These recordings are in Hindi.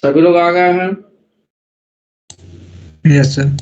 सभी लोग आ गए हैं? Yes sir.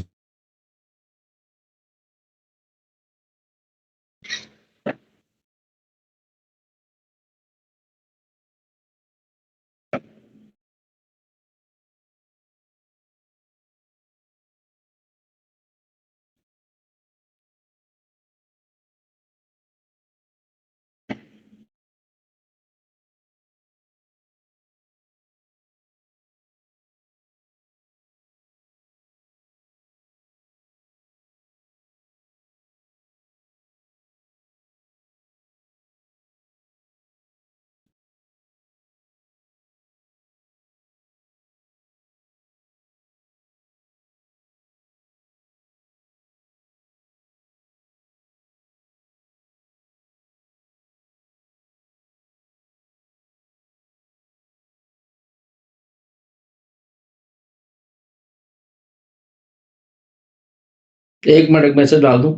एक मिनट, एक मैसेज डाल दूं।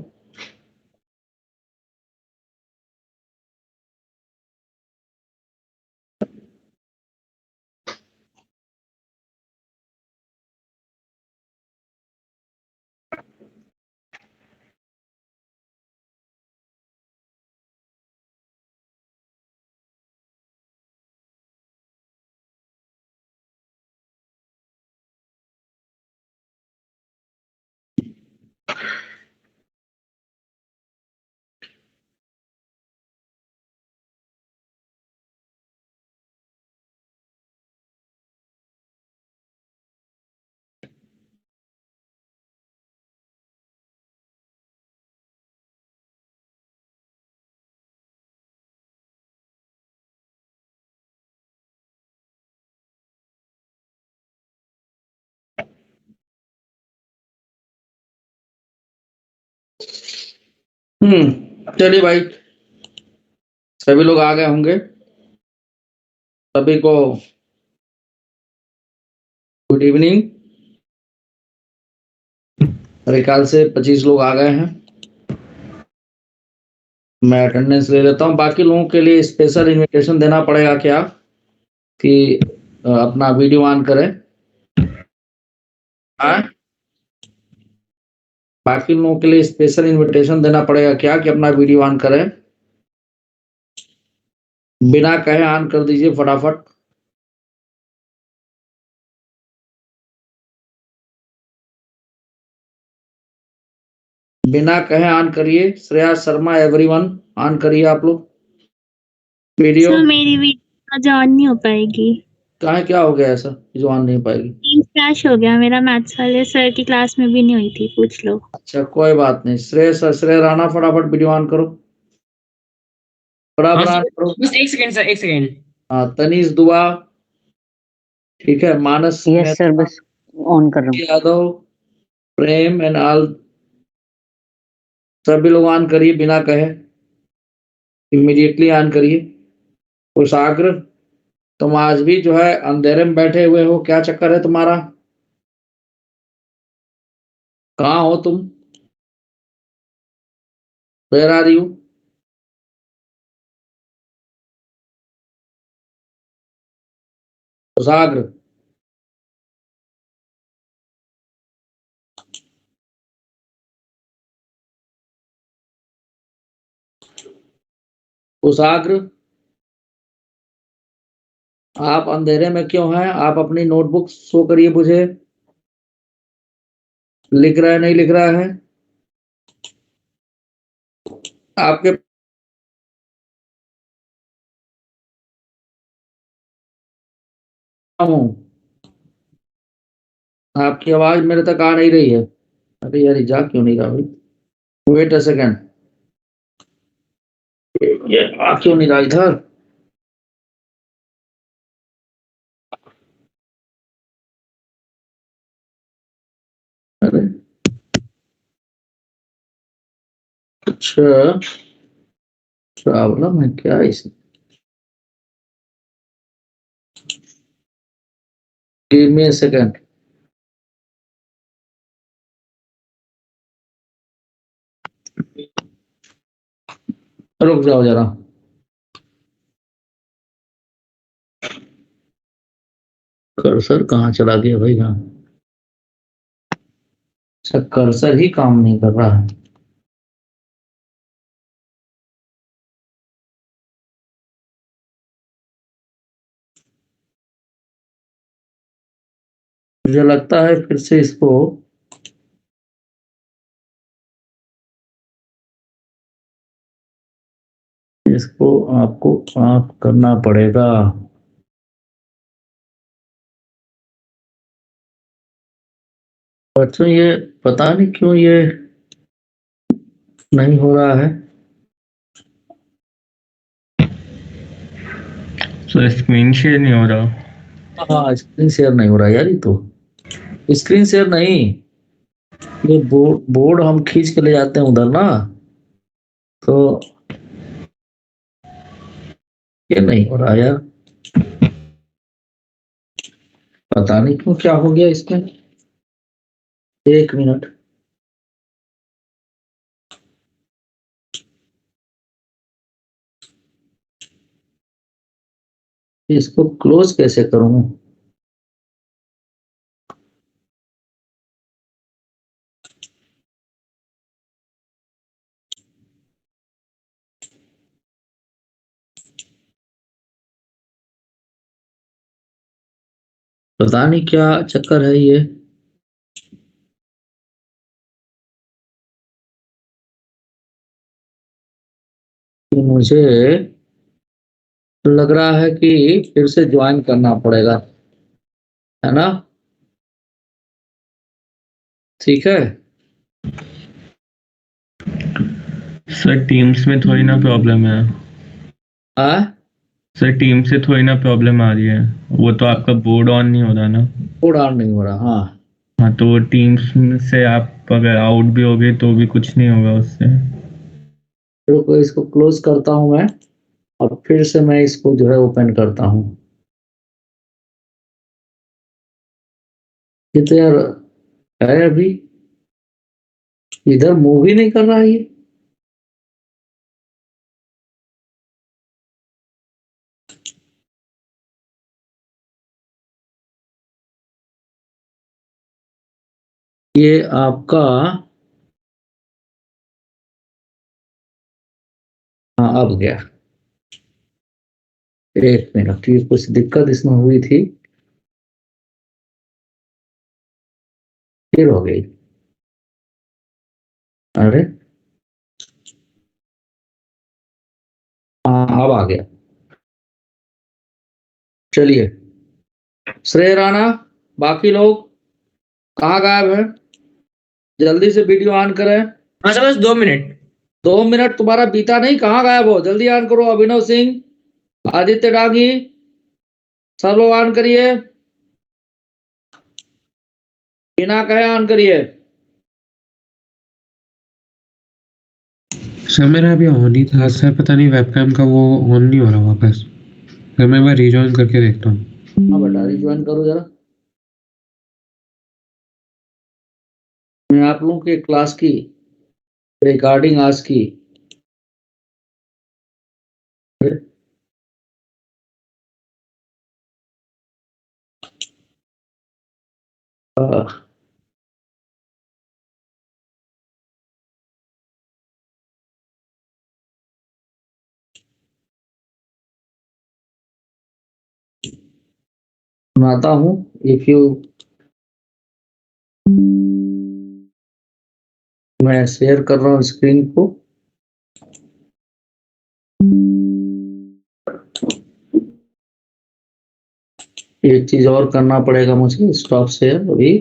चलिए भाई, सभी लोग आ गए होंगे। सभी को गुड इवनिंग। मेरे ख्याल से 25 लोग आ गए हैं। मैं अटेंडेंस ले लेता हूँ। बाकी लोगों के लिए स्पेशल इनविटेशन देना पड़ेगा क्या कि अपना वीडियो ऑन करें? हाँ? बाकी लोगों के लिए स्पेशल इनविटेशन देना पड़ेगा क्या कि अपना वीडियो ऑन करें? बिना कहे ऑन कर दीजिए फटाफट। बिना कहे ऑन करिए। श्रेया शर्मा एवरीवन, ऑन करिए आप लोग वीडियो। सर मेरी वीडियो आज ऑन नहीं हो पाएगी। कहाँ क्या हो गया ऐसा जो ऑन नहीं पाएगी? क्रैश हो गया मेरा। मैथ्स वाले सर की क्लास में भी नहीं हुई थी, पूछ लो। अच्छा कोई बात नहीं। श्रेय राणा फटाफट वीडियो ऑन करो। फटाफट ऑन करो। बस एक सेकंड सर, एक सेकंड। हाँ, तनीष दुआ, ठीक है, मानस यस सर, बस ऑन कर रहा हूँ। यादव, प्रेम एंड ऑल, सभी लोग ऑन करिए बिना कहे, इमीडिएटली ऑन करिए। कुशाग्र, तुम आज भी जो है अंधेरे में बैठे हुए हो, क्या चक्कर है तुम्हारा? कहाँ हो तुम? Where are you? Kushagra, Kushagra, आप अंधेरे में क्यों हैं? आप अपनी नोटबुक शो करिए मुझे। लिख रहा है नहीं लिख रहा है? आपके हूँ, आपकी आवाज मेरे तक आ नहीं रही है। अरे यार, जा क्यों नहीं रहा भाई? वेट अ सेकेंड, ये आ क्यों नहीं रहा इधर? अरे अच्छा, प्रॉब्लम है क्या इस? गिव मी अ सेकेंड, रुक जाओ जरा। कर्सर कहाँ चला गया भाई? हाँ, अच्छा, कर्सर ही काम नहीं कर रहा है। मुझे लगता है फिर से इसको आपको ऑफ करना पड़ेगा। बच्चों, ये पता नहीं क्यों ये नहीं हो रहा है। सर स्क्रीन शेयर नहीं हो रहा। हाँ, स्क्रीन शेयर नहीं हो रहा यार। ये तो स्क्रीन शेयर नहीं, ये बोर्ड हम खींच के ले जाते हैं उधर ना, तो ये नहीं हो रहा यार। पता नहीं क्यों, क्या हो गया इसमें। 1 मिनट। इसको क्लोज कैसे करूं? पता नहीं क्या चक्कर है ये। मुझे लग रहा है कि फिर से ज्वाइन करना पड़ेगा, है ना? ठीक है। सर टीम्स में थोड़ी ना प्रॉब्लम है। सर टीम से थोड़ी ना प्रॉब्लम आ रही है, वो तो आपका बोर्ड ऑन नहीं हो रहा ना। बोर्ड ऑन नहीं हो रहा। हाँ, हाँ, तो टीम्स से आप अगर आउट भी हो गए तो भी कुछ नहीं होगा उससे। तो इसको क्लोज करता हूं मैं, और फिर से मैं इसको जो है ओपन करता हूं। ये तो यार है, अभी इधर मूव ही नहीं कर रहा है ये। ये आपका, हाँ अब गया। 1 मिनट, ये कुछ दिक्कत इसमें हुई थी, फिर हो गई। अरे हाँ, अब आ गया। चलिए, श्रेय राणा, बाकी लोग कहाँ गायब है? जल्दी से वीडियो ऑन करें। हाँ सर, बस 2 मिनट। 2 मिनट तुम्हारा बीता नहीं, कहाँ गायब हो? जल्दी ऑन करो। अभिनव सिंह, आदित्य डांगी, सब लोग ऑन करिए, बिना कहे ऑन करिए। सर मेरा अभी ऑन ही था सर, पता नहीं वेबकैम का वो ऑन नहीं हो रहा वापस। फिर मैं एक बार रीजॉइन करके देखता हूँ। हाँ बेटा, रिज्वाइन करो जरा। मैं आप लोगों के क्लास की रिकॉर्डिंग आज की सुनाता हूँ। इफ यू, मैं शेयर कर रहा हूँ स्क्रीन को। एक चीज और करना पड़ेगा मुझे, स्टॉप शेयर। अभी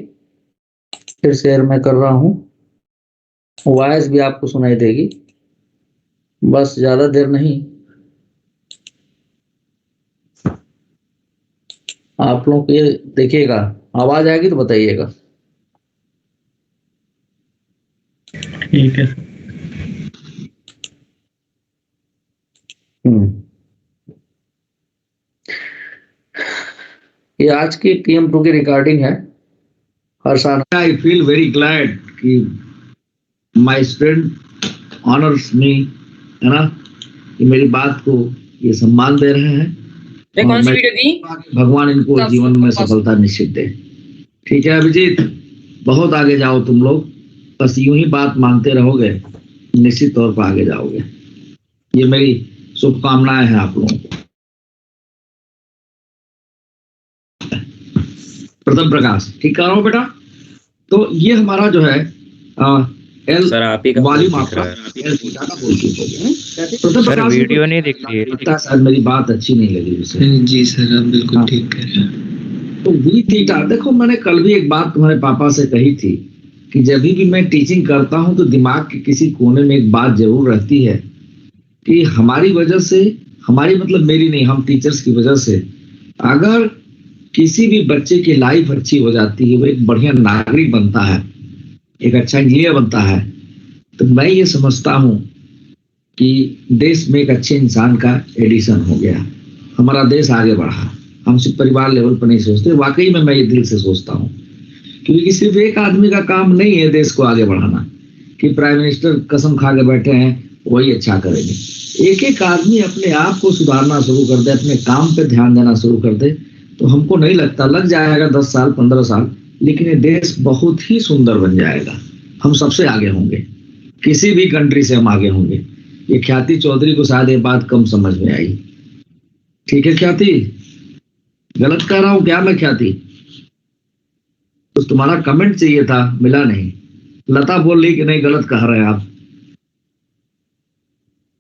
फिर शेयर मैं कर रहा हूँ। वॉइस भी आपको सुनाई देगी, बस ज्यादा देर नहीं। आप लोग ये देखिएगा, आवाज आएगी तो बताइएगा। ठीक है। ये आज की TM2 की रिकॉर्डिंग है। हर्षाना, आई फील वेरी ग्लैड कि माय स्टूडेंट ऑनर्स मी, है ना, कि मेरी बात को ये सम्मान दे रहे हैं। ये कौन सी वीडियो थी? भगवान इनको जीवन में सफलता निश्चित दे। ठीक है अभिजीत, बहुत आगे जाओ तुम लोग, बस यूं ही बात मानते रहोगे, निश्चित तौर पर आगे जाओगे। ये मेरी शुभकामनाएं हैं आप लोगों को। प्रथम प्रकाश, ठीक कर रहा हूँ बेटा। तो ये हमारा जो है एल सर आप ही का वॉल्यूम दिख आपका रहा है। एल थीटा का वोल्टेज हो गया। प्रथम सर प्रकाश वीडियो नहीं दिख रही है। लगता है शायद मेरी बात अच्छी नहीं लगी उसे। जी सर, आप बिल्कुल हाँ। ठीक कह रहे हैं। तो वी थीटा, देखो मैंने कल भी एक बात तुम्हारे पापा से कही थी कि जब भी मैं टीचिंग करता हूं तो दिमाग के किसी कोने में एक बात जरूर रहती है कि हमारी वजह से, हमारी मतलब मेरी नहीं, हम टीचर्स की वजह से अगर किसी भी बच्चे की लाइफ अच्छी हो जाती है, वो एक बढ़िया नागरिक बनता है, एक अच्छा इंजीनियर बनता है, तो मैं ये समझता हूं कि देश में एक अच्छे इंसान का एडिशन हो गया, हमारा देश आगे बढ़ा। हम सिर्फ परिवार लेवल पर नहीं सोचते, वाकई में मैं ये दिल से सोचता हूँ, क्योंकि सिर्फ एक आदमी का काम नहीं है देश को आगे बढ़ाना कि प्राइम मिनिस्टर कसम खा के बैठे हैं वही अच्छा करेंगे। एक एक आदमी अपने आप को सुधारना शुरू कर दे, अपने काम पे ध्यान देना शुरू कर दे, तो हमको नहीं लगता, लग जाएगा 10 साल 15 साल, लेकिन ये देश बहुत ही सुंदर बन जाएगा। हम सबसे आगे होंगे, किसी भी कंट्री से हम आगे होंगे। ये ख्याति चौधरी को शायद ये बात कम समझ में आई। ठीक है ख्याति, गलत कह रहा हूं क्या मैं ख्याति? तो तुम्हारा कमेंट चाहिए था, मिला नहीं। लता बोल रही कि नहीं गलत कह रहे हैं आप।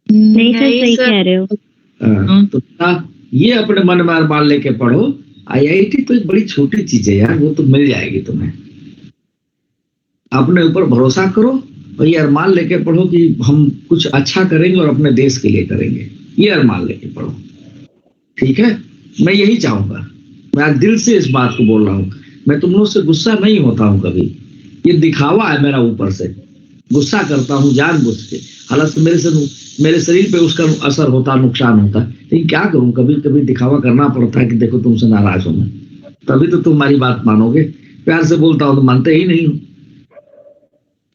नहीं सर, सही कह रहे हो। तो बेटा ये अपने मन में अरमान लेके पढ़ो। आईआईटी तो एक बड़ी छोटी चीज है यार, वो तो मिल जाएगी तुम्हें। अपने ऊपर भरोसा करो और ये अरमान लेके पढ़ो कि हम कुछ अच्छा करेंगे और अपने देश के लिए करेंगे, ये अरमान लेके पढ़ो। ठीक है, मैं यही चाहूंगा, मैं आज दिल से इस बात को बोल रहा हूँ। मैं तुम लोग से गुस्सा नहीं होता हूँ कभी, ये दिखावा है मेरा, ऊपर से गुस्सा करता हूँ जानबूझ के, हालांकि मेरे शरीर पे उसका असर होता, नुकसान होता, लेकिन क्या करूं, कभी कभी दिखावा करना पड़ता है कि देखो तुमसे नाराज हूं मैं, तभी तो तुम्हारी बात मानोगे। प्यार से बोलता हूं तो मानते ही नहीं हो।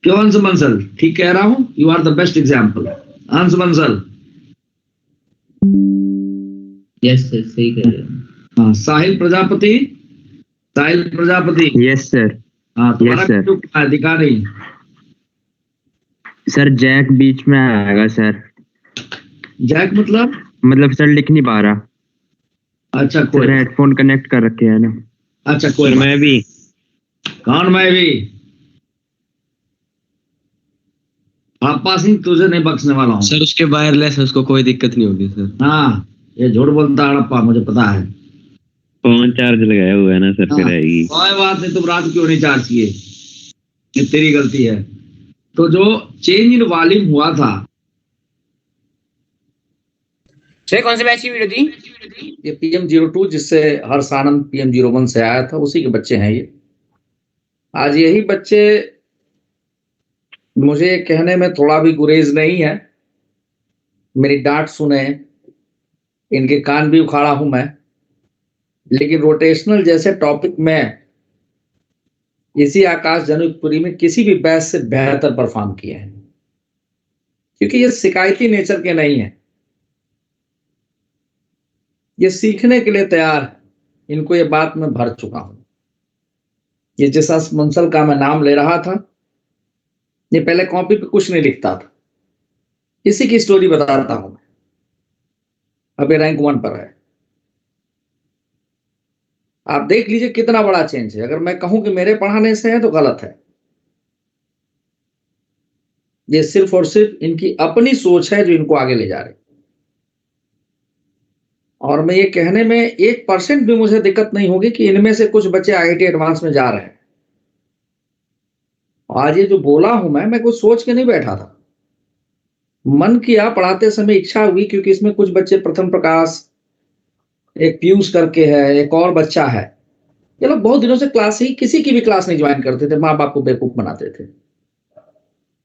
क्यों अंश बंसल, ठीक कह रहा हूं? You are the best example Ansh Bansal. Yes sir, सही कह रहे हो। हाँ, साहिल प्रजापति, साहिल प्रजापति। Yes sir. हाँ, तुम्हारा yes, दिखा नहीं सर, जैक बीच में आएगा सर। जैक मतलब सर लिख नहीं पा रहा। अच्छा, कोई हेडफोन कनेक्ट कर रखे है ना। अच्छा कोई, मैं भी। कौन मैं भी? पापा सिंह तुझे नहीं बख्शने वाला हूँ सर। उसके वायरलेस है, उसको कोई दिक्कत नहीं होगी सर। हाँ, ये झूठ बोलता है हड़प्पा, मुझे पता है। फोन चार्ज लगाया हुआ है ना सर, फिर आएगी। कोई बात नहीं, तुम रात क्यों नहीं चार्ज किए, ये तेरी गलती है। तो जो चेंज इन वॉल्यूम हुआ था, सर कौन से बैच की वीडियो थी? ये PM02 जिससे हर्ष आनंद PM01 से आया था, उसी के बच्चे हैं ये। आज यही बच्चे, मुझे कहने में थोड़ा भी गुरेज नहीं है, मेरी डांट सुने, इनके कान भी उखाड़ा हूं मैं, लेकिन रोटेशनल जैसे टॉपिक में इसी आकाश जनुपुरी में किसी भी बैच से बेहतर परफॉर्म किए हैं, क्योंकि ये शिकायती नेचर के नहीं है, ये सीखने के लिए तैयार है। इनको ये बात मैं भर चुका हूं। ये जैसा मंसल का मैं नाम ले रहा था, ये पहले कॉपी पे कुछ नहीं लिखता था, इसी की स्टोरी बताता हूं मैं। अभी रैंक 1 पर है, आप देख लीजिए कितना बड़ा चेंज है। अगर मैं कहूं कि मेरे पढ़ाने से है तो गलत है, ये सिर्फ और सिर्फ इनकी अपनी सोच है जो इनको आगे ले जा रही। और मैं ये कहने में 1% भी मुझे दिक्कत नहीं होगी कि इनमें से कुछ बच्चे IIT एडवांस में जा रहे हैं। आज ये जो बोला हूं मैं कुछ सोच के नहीं बैठा था, मन किया, पढ़ाते समय इच्छा हुई, क्योंकि इसमें कुछ बच्चे प्रथम प्रकाश, एक पीयूष करके है, एक और बच्चा है, ये लोग बहुत दिनों से क्लास ही, किसी की भी क्लास नहीं ज्वाइन करते थे, माँ बाप को बेवकूफ बनाते थे।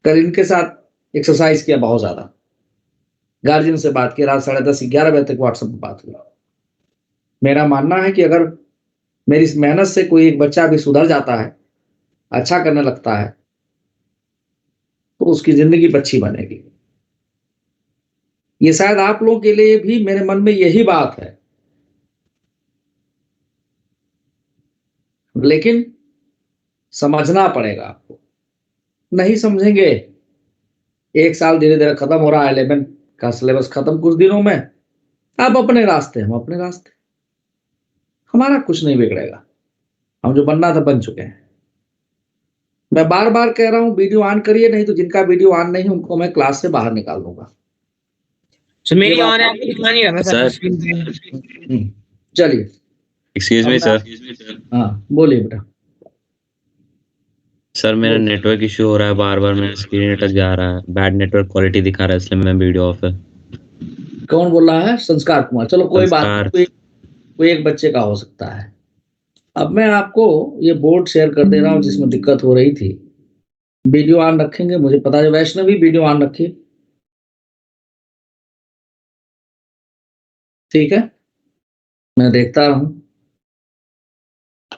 कल इनके साथ एक्सरसाइज किया बहुत ज्यादा, गार्जियन से बात की, रात 10:30 11 बजे तक व्हाट्सएप पर बात हुई। मेरा मानना है कि अगर मेरी इस मेहनत से कोई एक बच्चा भी सुधर जाता है, अच्छा करने लगता है, तो उसकी जिंदगी अच्छी बनेगी। ये शायद आप लोगों के लिए भी मेरे मन में यही बात है लेकिन समझना पड़ेगा आपको। नहीं समझेंगे, एक साल धीरे धीरे खत्म हो रहा है, 11 का सिलेबस खत्म कुछ दिनों में। आप अपने रास्ते, हम अपने रास्ते, हमारा कुछ नहीं बिगड़ेगा। हम जो बनना था बन चुके हैं। मैं बार बार कह रहा हूं वीडियो ऑन करिए, नहीं तो जिनका वीडियो ऑन नहीं उनको मैं क्लास से बाहर निकाल दूंगा। सर मेरी ये बात- ऑन है, आपको दिखा नहीं रहा सर। स्क्रीन पे। चलिए। एक्सक्यूज मी अब सर। हाँ बोलिए बेटा। सर मेरा नेटवर्क इशू हो रहा है, बार बार मेरा स्क्रीन अटक जा रहा है, बैड नेटवर्क क्वालिटी दिखा रहा है, इसलिए मैं वीडियो ऑफ है। कौन बोल रहा है? संस्कार कुमार। चलो कोई बात संस्कार। नहीं, कोई एक बच्चे का हो सकता है। अब मैं आपको ये बोर्ड शेयर कर दे रहा हूं जिसमें दिक्कत हो रही थी। वीडियो ऑन रखेंगे, मुझे पता है वैष्णवी वीडियो ऑन रखिए, ठीक है? मैं देखता हूं।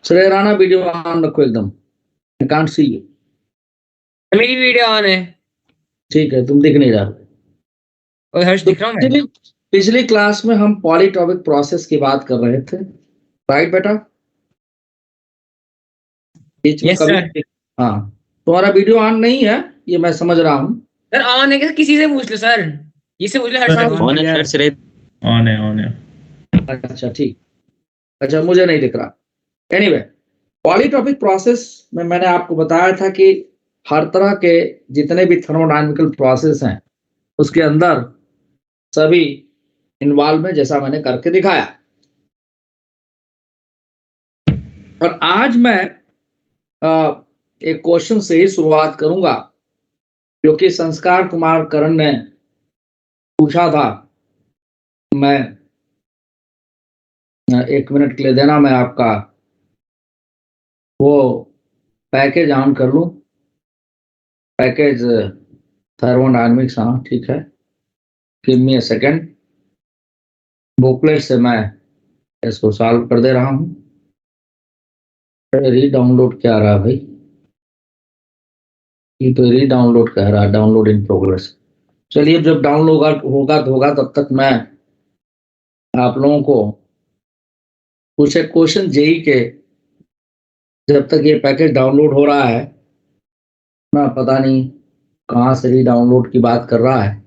श्रेय राणा वीडियो ऑन रखो एकदम, आई कांट सी यू। मेरी वीडियो ऑन है ठीक है, तुम दिख नहीं रहा। और हर्ष दिख रहा हूँ मैं। पिछली क्लास में हम पॉलीटॉपिक प्रोसेस की बात कर रहे थे, राइट बेटा? बीच में Yes, कभी हाँ, तुम्हारा वीडियो ऑन नहीं है ये मैं समझ रहा हूँ। सर ऑन है क्या? किसी से पूछ लो सर, इससे पूछ लो हर्ष से पूछ लो। ऑन है सर, श्रेय। ऑन है। अच्छा ठीक, अच्छा मुझे नहीं दिख रहा। एनीवे, पॉलीटॉपिक प्रोसेस में मैंने आपको बताया था कि हर तरह के जितने भी थर्मोडायनामिकल प्रोसेस हैं उसके अंदर सभी इन्वॉल्व है, जैसा मैंने करके दिखाया। और आज मैं एक क्वेश्चन से ही शुरुआत करूंगा जो कि संस्कार कुमार करण ने पूछा था। मैं 1 मिनट के लिए देना, मैं आपका वो पैकेज ऑन कर लूं। पैकेज थर्मोडायनामिक्स, हाँ ठीक है, give me a second. Booklet से मैं इसको सॉल्व कर दे रहा हूं। री डाउनलोड क्या आ रहा है भाई? ये तो री डाउनलोड कह रहा है, डाउनलोड इन प्रोग्रेस। चलिए, जब डाउनलोड होगा तब तक मैं आप लोगों को कुछ एक क्वेश्चन जेई के, जब तक ये पैकेज डाउनलोड हो रहा है ना, पता नहीं कहाँ से री डाउनलोड की बात कर रहा है।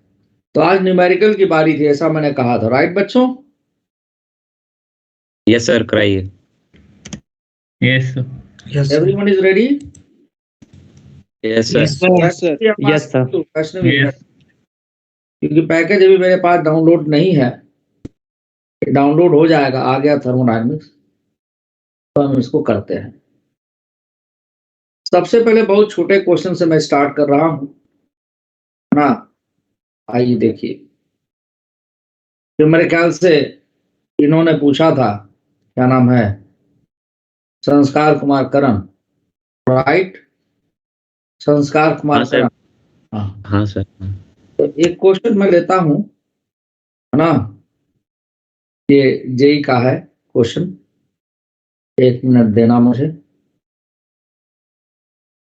तो आज न्यूमेरिकल की बारी थी, ऐसा मैंने कहा था, राइट बच्चों? यस सर, कराइए। Yes sir. Everyone is ready? Yes sir. Yes sir. Yes. क्योंकि पैकेज अभी मेरे पास डाउनलोड नहीं है, डाउनलोड हो जाएगा, आ गया थर्मोडायनामिक्स, तो हम इसको करते हैं। सबसे पहले बहुत छोटे क्वेश्चन से मैं स्टार्ट कर रहा हूं ना। आइए देखिए, जो मेरे ख्याल से इन्होंने पूछा था, क्या नाम है, संस्कार कुमार करण, राइट? संस्कार कुमार हाँ सर। करण, हाँ। हाँ सर। तो एक क्वेश्चन मैं लेता हूं, है ना, ये जेई का है क्वेश्चन। 1 मिनट देना मुझे,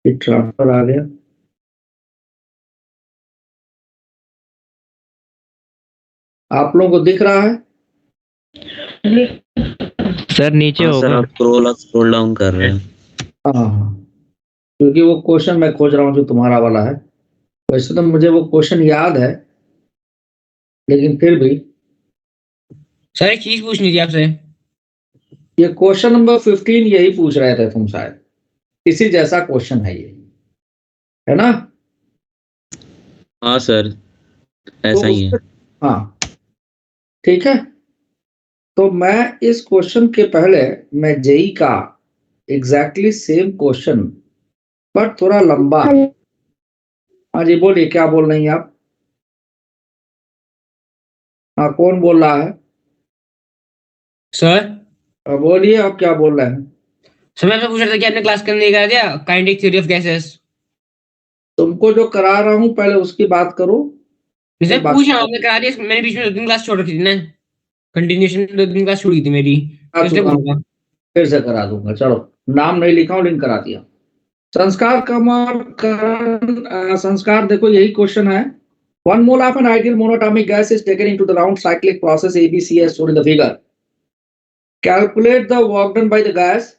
ट्रांसफर आ गया। आप लोगों को दिख रहा है? सर नीचे हाँ सर, होगा। आप स्क्रॉल डाउन कर रहे हैं। हाँ, क्योंकि वो क्वेश्चन मैं खोज रहा हूँ जो तुम्हारा वाला है। वैसे तो मुझे वो क्वेश्चन याद है, लेकिन फिर भी सर एक चीज पूछनी थी आपसे। ये क्वेश्चन नंबर 15 यही पूछ रहे थे तुम, शायद इसी जैसा क्वेश्चन है ये, है ना? हाँ सर, ऐसा ही है। हाँ ठीक है। तो मैं इस क्वेश्चन के पहले मैं जेई का एग्जैक्टली सेम क्वेश्चन पर थोड़ा लंबा। हाँ जी बोलिए, क्या बोल रही हैं आप? हाँ, कौन बोल रहा है? सर बोलिए, आप क्या बोल रहे हैं? सर मैं आपसे पूछ रहा था कि आपने क्लास करने करा दिया काइनेटिक थ्योरी ऑफ गैसेस। तुमको जो करा रहा हूं पहले उसकी बात करो। सर पूछ रहा हूं, आपने करा दिया? मैंने बीच में 2 दिन क्लास छोड़ रखी थी ना, कंटिन्यूएशन 2 दिन क्लास छूटी थी मेरी, तो इसलिए पूछ रहा। फिर से करा दूंगा, चलो। नाम नहीं लिखा हूं, लिंक करा दिया। संस्कार कुमार करण, संस्कार देखो यही क्वेश्चन है। 1 mole of an ideal monatomic gas is taken into the round cyclic process ABC as shown in the figure. Calculate the work done by the gas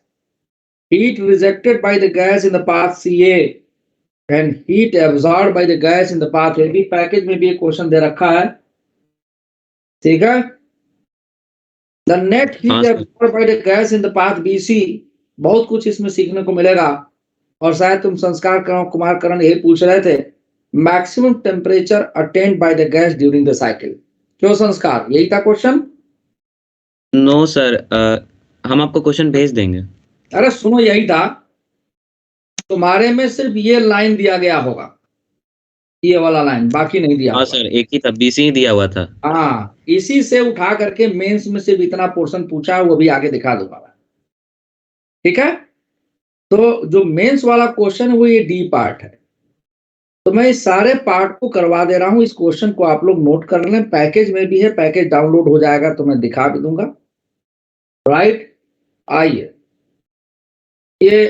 heat rejected by the gas in the path CA and heat absorbed by the gas in the path AB। Package में भी एक क्वेश्चन दे रखा है, ठीक है। The net heat हाँ, sir. absorbed by the gas in the path BC। बहुत कुछ इसमें सीखने को मिलेगा। और शायद तुम संस्कार कुमार करण यही पूछ रहे थे, maximum temperature attained by the gas during the cycle. क्यों संस्कार, यही था क्वेश्चन? नो सर, हम आपको क्वेश्चन भेज देंगे। अरे सुनो, यही था। तुम्हारे में सिर्फ ये लाइन दिया गया होगा, ये वाला लाइन, बाकी नहीं दिया हाँ होगा। सर, एक ही था, बीसी ही दिया हुआ था। हाँ, इसी से उठा करके मेंस में सिर्फ इतना पोर्शन पूछा है, वो भी आगे दिखा दूंगा मैं, ठीक है। तो जो मेंस वाला क्वेश्चन है वो ये डी पार्ट है। तो मैं इस सारे पार्ट को करवा दे रहा हूं। इस क्वेश्चन को आप लोग नोट कर लें, पैकेज में भी है, पैकेज डाउनलोड हो जाएगा तो मैं दिखा भी दूंगा, राइट। आइए, ये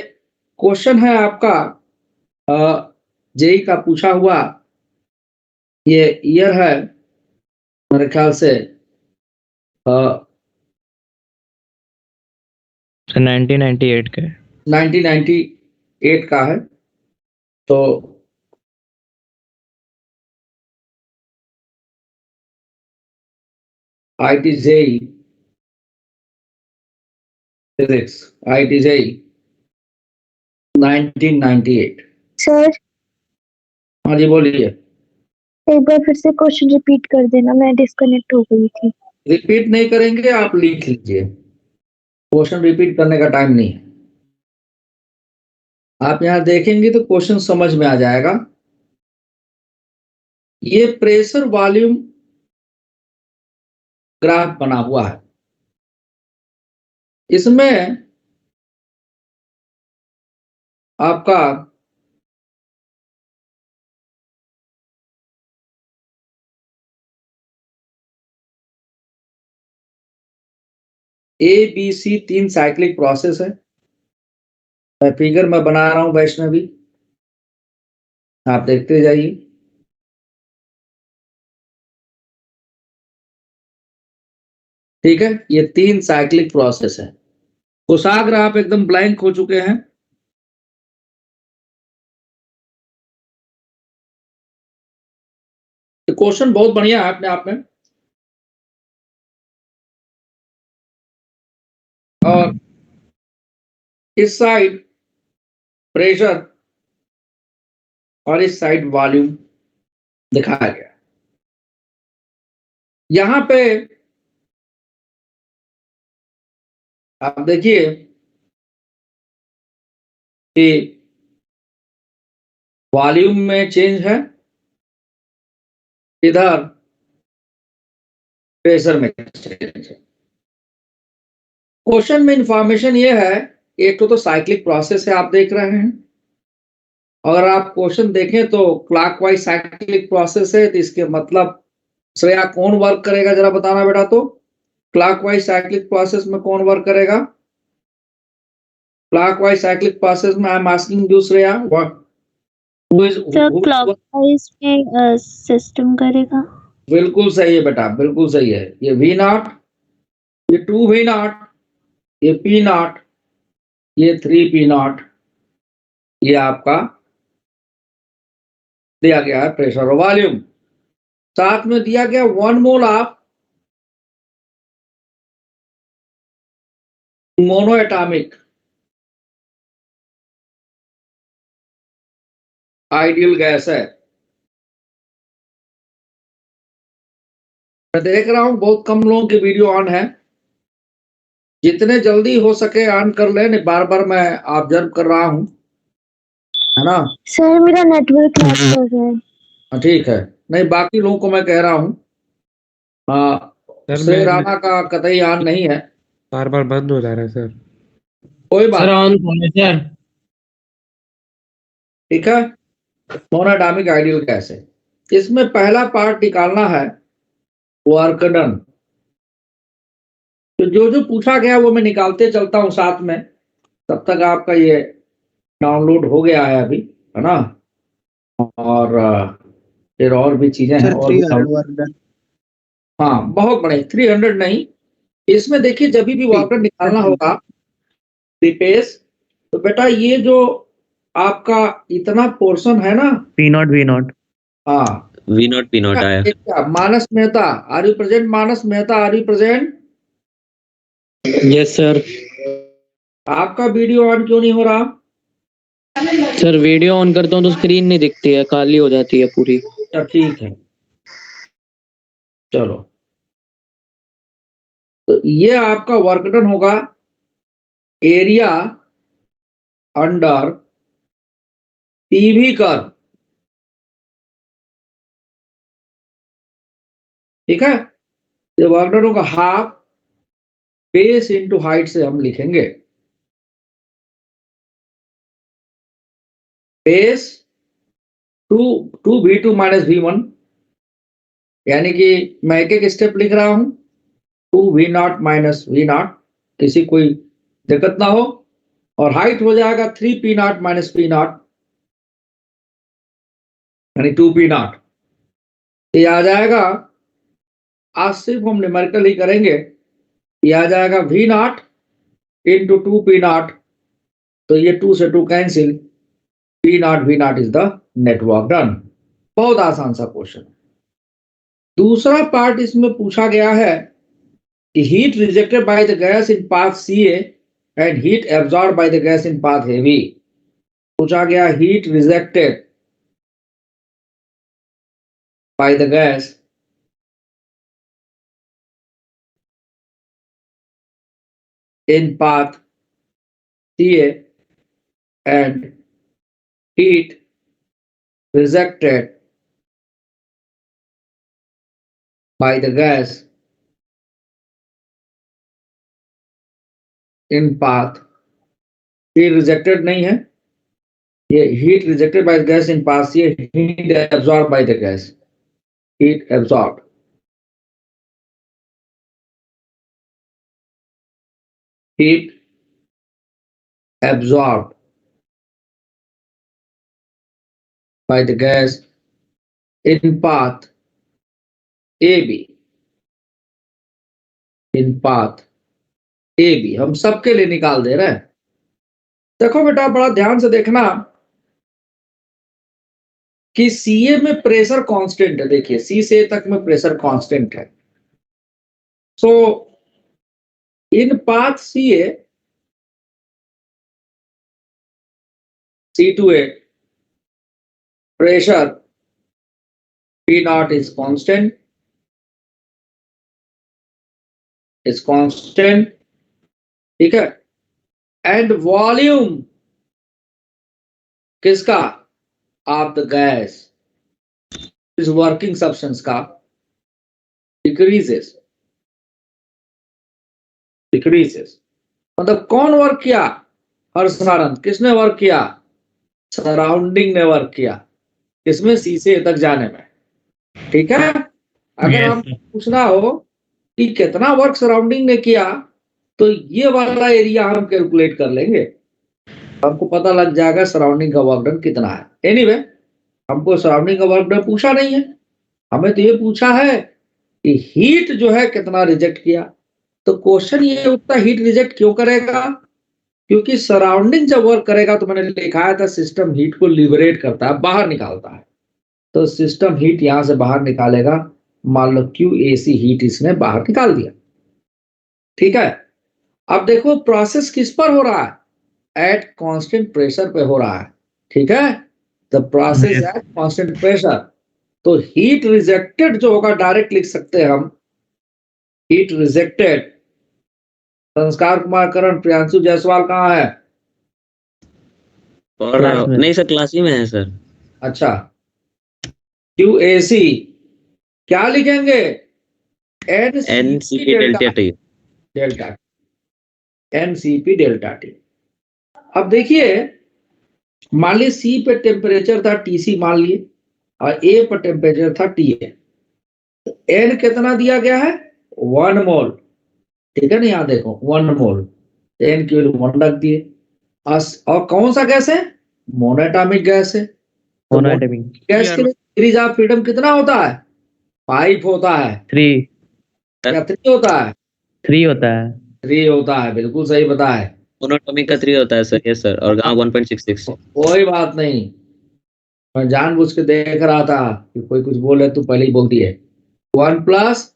क्वेश्चन है आपका जेई का पूछा हुआ। ये ईयर है मेरे ख्याल से 1998 का है। 1998 का है। तो IIT JEE physics, IIT JEE 1998। Sir हाँ जी बोलिए। एक बार फिर से क्वेश्चन रिपीट कर देना, मैं डिस्कनेक्ट हो गई थी। रिपीट नहीं करेंगे, आप लिख लीजिए, क्वेश्चन रिपीट करने का टाइम नहीं है। आप यहां देखेंगे तो क्वेश्चन समझ में आ जाएगा। ये प्रेशर वॉल्यूम ग्राफ बना हुआ है, इसमें आपका ABC 3 साइक्लिक प्रोसेस है। मैं फिगर में बना रहा हूं वैष्णवी, आप देखते जाइए। ठीक है, ये 3 साइक्लिक प्रोसेस है। कुशाग्र आप एकदम ब्लैंक हो चुके हैं। क्वेश्चन बहुत बढ़िया है अपने आप में, और इस साइड प्रेशर और इस साइड वॉल्यूम दिखाया गया। यहां पे आप देखिए कि वॉल्यूम में चेंज है, इधर प्रेशर में चेंज है। क्वेश्चन में इंफॉर्मेशन ये है, एक तो साइक्लिक प्रोसेस है आप देख रहे हैं। अगर आप क्वेश्चन देखें तो क्लॉकवाइज साइक्लिक प्रोसेस है, तो इसके मतलब श्रेया कौन वर्क करेगा जरा बताना बेटा। तो क्लॉकवाइज साइक्लिक प्रोसेस में कौन वर्क करेगा? क्लॉकवाइज साइक्लिक प्रोसेस में I am asking you Shreya, sir clockwise में सिस्टम करेगा। बिल्कुल सही है बेटा, बिल्कुल सही है। ये V0, ये 2V0, ये P0, ये 3P0, ये आपका दिया गया है प्रेशर और वॉल्यूम। साथ में दिया गया 1 mole of mono atomic ideal gas है। मैं देख रहा हूं बहुत कम लोगों की वीडियो ऑन है, जितने जल्दी हो सके ऑन कर लें। बार बार मैं ऑब्जर्व कर रहा हूं, है ना। सर मेरा नेटवर्क लैग कर रहा है। ठीक है, नहीं बाकी लोगों को मैं कह रहा हूं, श्री राणा का कतई ऑन नहीं है, बार बार बंद हो जा रहा है सर। कोई बात सर ऑन होने सर। ठीक है, मोनोएटॉमिक आइडियल गैस है। इसमें पहला पार्ट निकालना है वर्क डन। तो जो जो पूछा गया वो मैं निकालते चलता हूं साथ में, तब तक आपका ये डाउनलोड हो गया है अभी, है ना। और फिर और भी चीजें हैं और हाँ बहुत बड़े 300 नहीं। इसमें देखिए जब भी वर्क डन निकालना होगा, रिपेस तो बेटा ये जो आपका इतना पोर्शन है ना, V0 हाँ, V0 आया। क्या Manas Mehta, are you present? Manas Mehta, are you present? Yes sir. आपका वीडियो ऑन क्यों नहीं हो रहा? सर वीडियो ऑन करता हूँ तो स्क्रीन नहीं दिखती है, काली हो जाती है पूरी। अच्छा ठीक है, चलो। तो ये आपका वर्क डन होगा एरिया अंडर पीवी कर्व, ठीक है। ये वर्क डन होगा हाफ बेस इंटू हाइट से हम लिखेंगे बेस 2v2 माइनस v1, यानी कि मैं एक एक स्टेप लिख रहा हूं 2v0 माइनस v0, किसी कोई दिक्कत ना हो। और हाइट हो जाएगा 3p0 माइनस p0 यानी 2p0। ये आ जाएगा, आज सिर्फ हम न्यूमेरिकल ही करेंगे, ये आ जाएगा v0 इंटू 2p0, तो ये 2 से 2 cancel, p0 v0 is the network done. बहुत आसान सा क्वेश्चन। दूसरा पार्ट इसमें पूछा गया है कि heat rejected by the gas in path C and heat absorb by the gas in path हेवी। पूछा गया heat rejected by the gas in path CA and heat rejected by the gas in path, heat rejected नहीं है, ये heat rejected by the gas in path CA, heat absorbed by the gas, heat absorbed, heat absorbed by the gas in path AB, in path AB, हम सबके लिए निकाल दे रहे हैं। देखो बेटा बड़ा ध्यान से देखना कि सीए में प्रेशर कांस्टेंट है, देखिए सी से तक में प्रेशर कांस्टेंट है। So in path CA C2A pressure P0 is constant, ठीक है। एंड वॉल्यूम किसका? ऑफ द गैस इस वर्किंग सब्सटेंस का डिक्रीजेस, मतलब कौन वर्क किया? हर्षनानंद, किसने वर्क किया? सराउंडिंग ने वर्क किया, किसमें? सी से तक जाने में, ठीक है। अगर हम पूछना हो कि कितना वर्क सराउंडिंग ने किया, तो ये वाला एरिया हम कैलकुलेट कर लेंगे, हमको पता लग जाएगा सराउंडिंग का वर्क डन कितना है। एनीवे, हमको सराउंडिंग का वर्क डन पूछा नहीं है, हमें तो ये पूछा है कि हीट जो है कितना रिजेक्ट किया। तो क्वेश्चन ये उतना हीट रिजेक्ट क्यों करेगा? क्योंकि सराउंडिंग जब वर्क करेगा तो मैंने लिखाया था सिस्टम हीट को लिबरेट करता है, बाहर निकालता है। तो सिस्टम हीट यहां से बाहर निकालेगा, मान लो QAC हीट इसने बाहर निकाल दिया, ठीक है। अब देखो प्रोसेस किस पर हो रहा है? एट कांस्टेंट प्रेशर पे हो रहा है, ठीक है। The process at constant pressure. तो हीट रिजेक्टेड जो होगा डायरेक्ट लिख सकते हैं हम, हीट रिजेक्टेड। संस्कार कुमार करण, प्रियांशु जायसवाल कहाँ है? और नहीं सर, क्लास ही में है सर। अच्छा, QAC क्या लिखेंगे? NCP delta T, NCP delta T. अब देखिए, मान लीजिए सी पे टेम्परेचर था TC मान लिए, और ए पर टेम्परेचर था TA। एन कितना दिया गया है? 1 मोल, ठीक है ना। यहाँ देखो 1 मोल, एन की वैल्यू 1 रख दिए। और कौन सा गैस है? मोनोएटॉमिक गैस है। तो गैस के लिए डिग्रीज ऑफ फ्रीडम कितना होता है? 5 होता है। 3 क्या 3 होता है? 3 होता है। 3 होता है, बिल्कुल सही बताया है। मोनोटोमिक का 3 होता है सर, यस सर, और गामा 1.66। कोई बात नहीं, मैं जानबूझ के देख रहा था कि कोई कुछ बोले तो पहले ही बोलती है। 1 +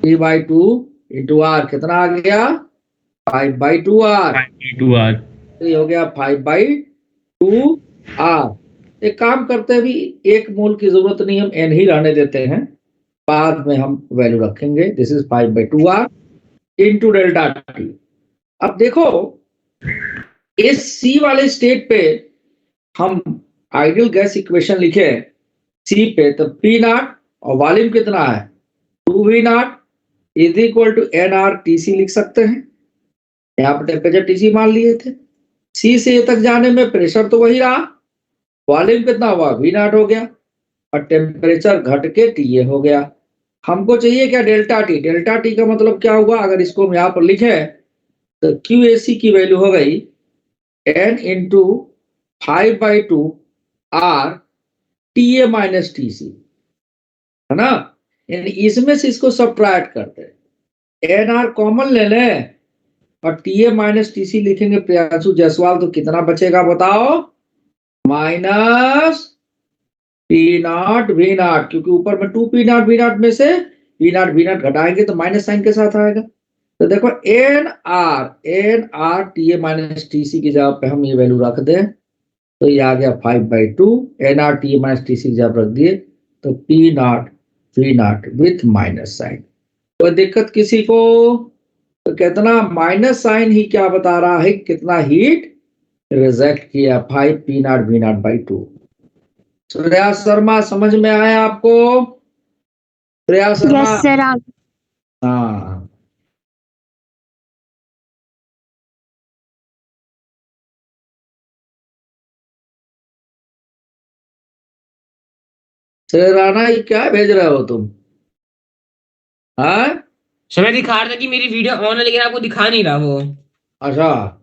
3/2 इंटू आर कितना आ गया? 5/2 आर। 2R। तो ये हो गया 5/2 आर। एक काम करते हैं, भी 1 मोल की जरूरत नहीं, हम n ही रहने देते हैं, बाद में हम वैल्यू रखेंगे। This is 5/2 R into delta T. अब देखो इस सी वाले स्टेट पे हम आइडियल गैस इक्वेशन लिखे सी पे, तो पी नॉट और वॉल्यूम कितना है 2V not is equal to NRTC लिख सकते हैं। यहाँ पर टेम्परेचर TC मान लिए थे, सी से ए तक जाने में प्रेशर तो वही रहा, वॉल्यूम कितना हुआ V नॉट हो गया, और टेम्परेचर घट के TA हो गया। हमको चाहिए क्या? Delta T. डेल्टा टी का मतलब क्या हुआ? अगर इसको हम यहाँ पर लिखे तो QAC की वैल्यू हो गई N into 5/2 R TA minus TC, है ना। यानी इसमें से इसको सब्ट्रैक्ट करते, NR कॉमन ले लें और TA माइनस TC लिखेंगे प्रियांशु जायसवाल, तो कितना बचेगा बताओ? Minus P not V not, क्योंकि ऊपर में 2P नॉट V नॉट में से P नॉट V नॉट घटाएंगे तो माइनस साइन के साथ आएगा। तो देखो NR TA माइनस TC की जगह पे हम ये वैल्यू रख दें तो ये आ गया 5/2, NR TA माइनस TC की जगह रख दिए तो P not V not with minus sign. कोई दिक्कत किसी को? तो कितना माइनस साइन ही क्या बता रहा है? कितना हीट रिजेक्ट किया? 5 P not V nought. Shreya Sharma समझ में आया आपको? श्रेया शर्मा? Yes sir. आप हाँ, श्रेया राणा ये क्या भेज रहे हो तुम? हाँ सर मैं दिखा रहा था कि मेरी वीडियो ऑन है, लेकिन आपको दिखा नहीं रहा वो। अच्छा,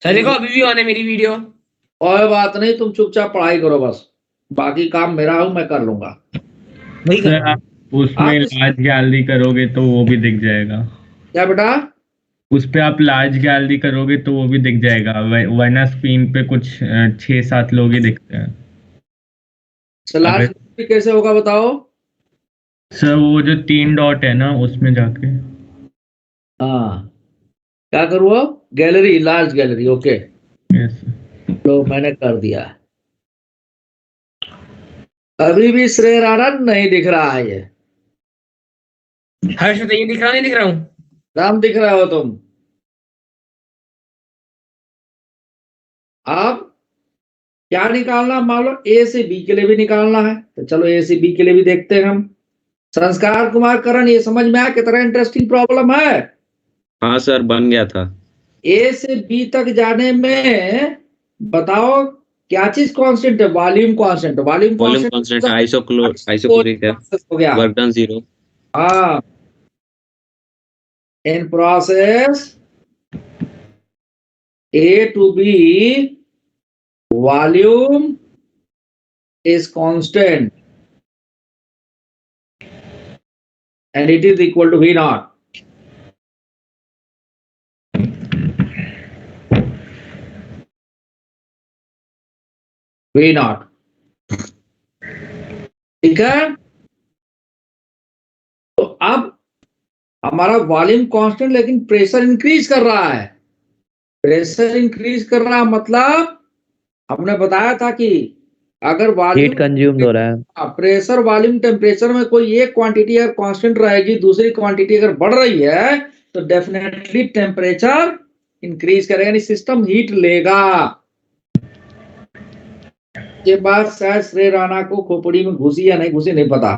सर देखो अभी भी ऑन है मेरी वीडियो। कोई बात नहीं, तुम चुपचाप पढ़ाई करो बस, बाकी काम मेरा हूं, मैं कर लूंगा। वही कर सर आप उसमें लार्ज गैलरी करोगे तो वो भी दिख जाएगा। क्या बेटा? उस पे आप लार्ज गैलरी करोगे तो वो भी दिख जाएगा, वरना स्क्रीन पे कुछ 6-7 लोग ही दिखते हैं। लार्ज कैसे होगा बताओ? सर वो जो 3 डॉट है ना उसमें जाके। हाँ, क्या करूँ? Gallery, large gallery, okay. Yes तो मैंने कर दिया। अभी भी श्रेय राणा नहीं दिख रहा है ये। हर्ष बताइए, दिख रहा नहीं दिख रहा हूँ? राम दिख रहे हो तुम? अब क्या निकालना? मान लो A से B के लिए भी निकालना है, तो चलो A से B के लिए भी देखते हैं हम। संस्कार कुमार करण, ये समझ में आया कितना इंटरेस्टिंग प्रॉब्लम है? हाँ सर, बन गया था। A से B तक जाने में बताओ क्या चीज कांस्टेंट है? Volume constant. वॉल्यूम कांस्टेंट आइसोक्लोरिक है, हो गया। Work done 0। हाँ, in process A to B, volume is constant and it is equal to V naught. V naught, ठीक है। तो अब हमारा वॉल्यूम कांस्टेंट, लेकिन प्रेशर इंक्रीज कर रहा है। प्रेशर इंक्रीज कर रहा मतलब हमने बताया था कि अगर वॉल्यूम हीट कंज्यूम्ड हो रहा है। प्रेशर, वॉल्यूम, टेम्परेचर में कोई एक क्वांटिटी अगर कांस्टेंट रहेगी, दूसरी क्वांटिटी अगर बढ़ रही है तो डेफिनेटली टेम्परेचर इंक्रीज करेगा, यानी सिस्टम हीट लेगा। ये बात शायद श्रेय राणा को खोपड़ी में घुसी या नहीं घुसी नहीं पता।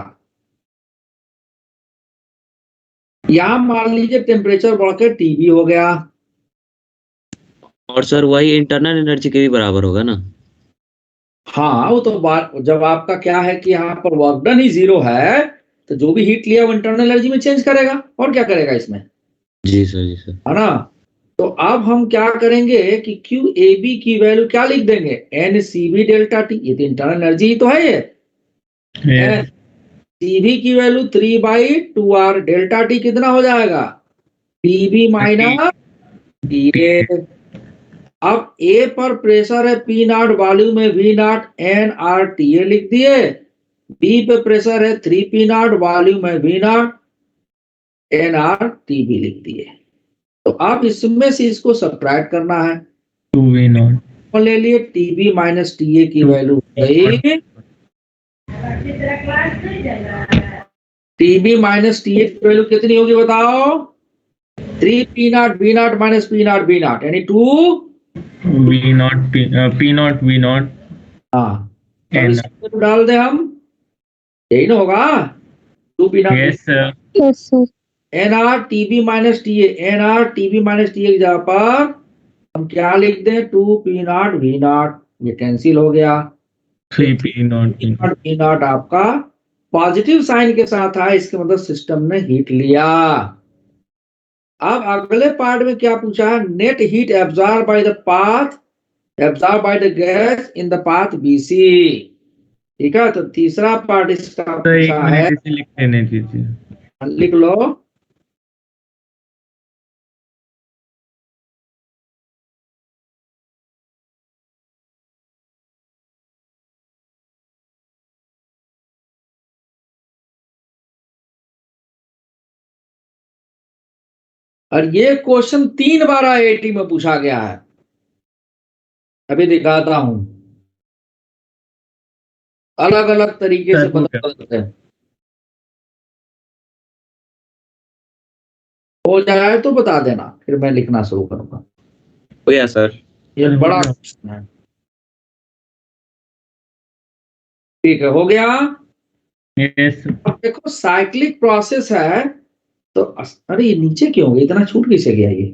यहां मान लीजिए टेम्परेचर बढ़ के TB हो गया, और सर वही इंटरनल एनर्जी के भी बराबर होगा ना? हाँ वो तो बात, जब आपका क्या है कि यहाँ पर वर्क डन ही 0 है तो जो भी हीट लिया वो इंटरनल एनर्जी में चेंज करेगा, और क्या करेगा इसमें? जी सर है ना। तो अब हम क्या करेंगे कि QAB की वैल्यू क्या लिख देंगे? NCV डेल्टा T, ये तो इंटरनल एनर्जी ही तो है ये। CV की वैल्यू 3/2R, डेल्टा T कितना हो जाएगा? TB माइनस ये अब ए पर प्रेशर है पी नॉट, वॉल्यूम है V not, N R T A लिख दिए। बी पे प्रेशर है 3 पी नॉट, वॉल्यूम है V not, N R T B लिख दिए। तो अब इसमें से इसको सब्ट्रैक्ट करना है। 2v0 और ले लिए टीबी माइनस टी ए की वैल्यू गई, टीबी माइनस टी ए की वैल्यू कितनी होगी बताओ? 3 P not V not minus P not V not, यानी 2 v0 p0 v0 हाँ तो n इसको डाल दे हम, यही ना होगा 2 P not yes sir yes sir. N R T B minus T A, N R T B minus T A की जगह पर हम क्या लिख दें? 2 पी नॉट वी नॉट, ये कैंसिल हो गया। 3p0 पी नॉट आपका पॉजिटिव साइन के साथ आया, इसके मतलब सिस्टम ने हीट लिया। अब अगले पार्ट में क्या पूछा है? Net heat absorb by the path, absorb by the gas in the path BC. ठीक है, तो तीसरा पार्ट इसका तो एक पूछा है, मिनट इसे लिख लेने दीजिए। लिख लो। और ये क्वेश्चन 3 बार आईआईटी में पूछा गया है, अभी दिखाता हूं, अलग अलग तरीके से बता सकते हैं। हो जाए तो बता देना, फिर मैं लिखना शुरू करूंगा। हो गया सर। ये बड़ा क्वेश्चन है। ठीक है, हो गया। yes अब देखो साइक्लिक प्रोसेस है, तो अरे ये नीचे क्यों हो गया? इतना छूट कैसे गया ये?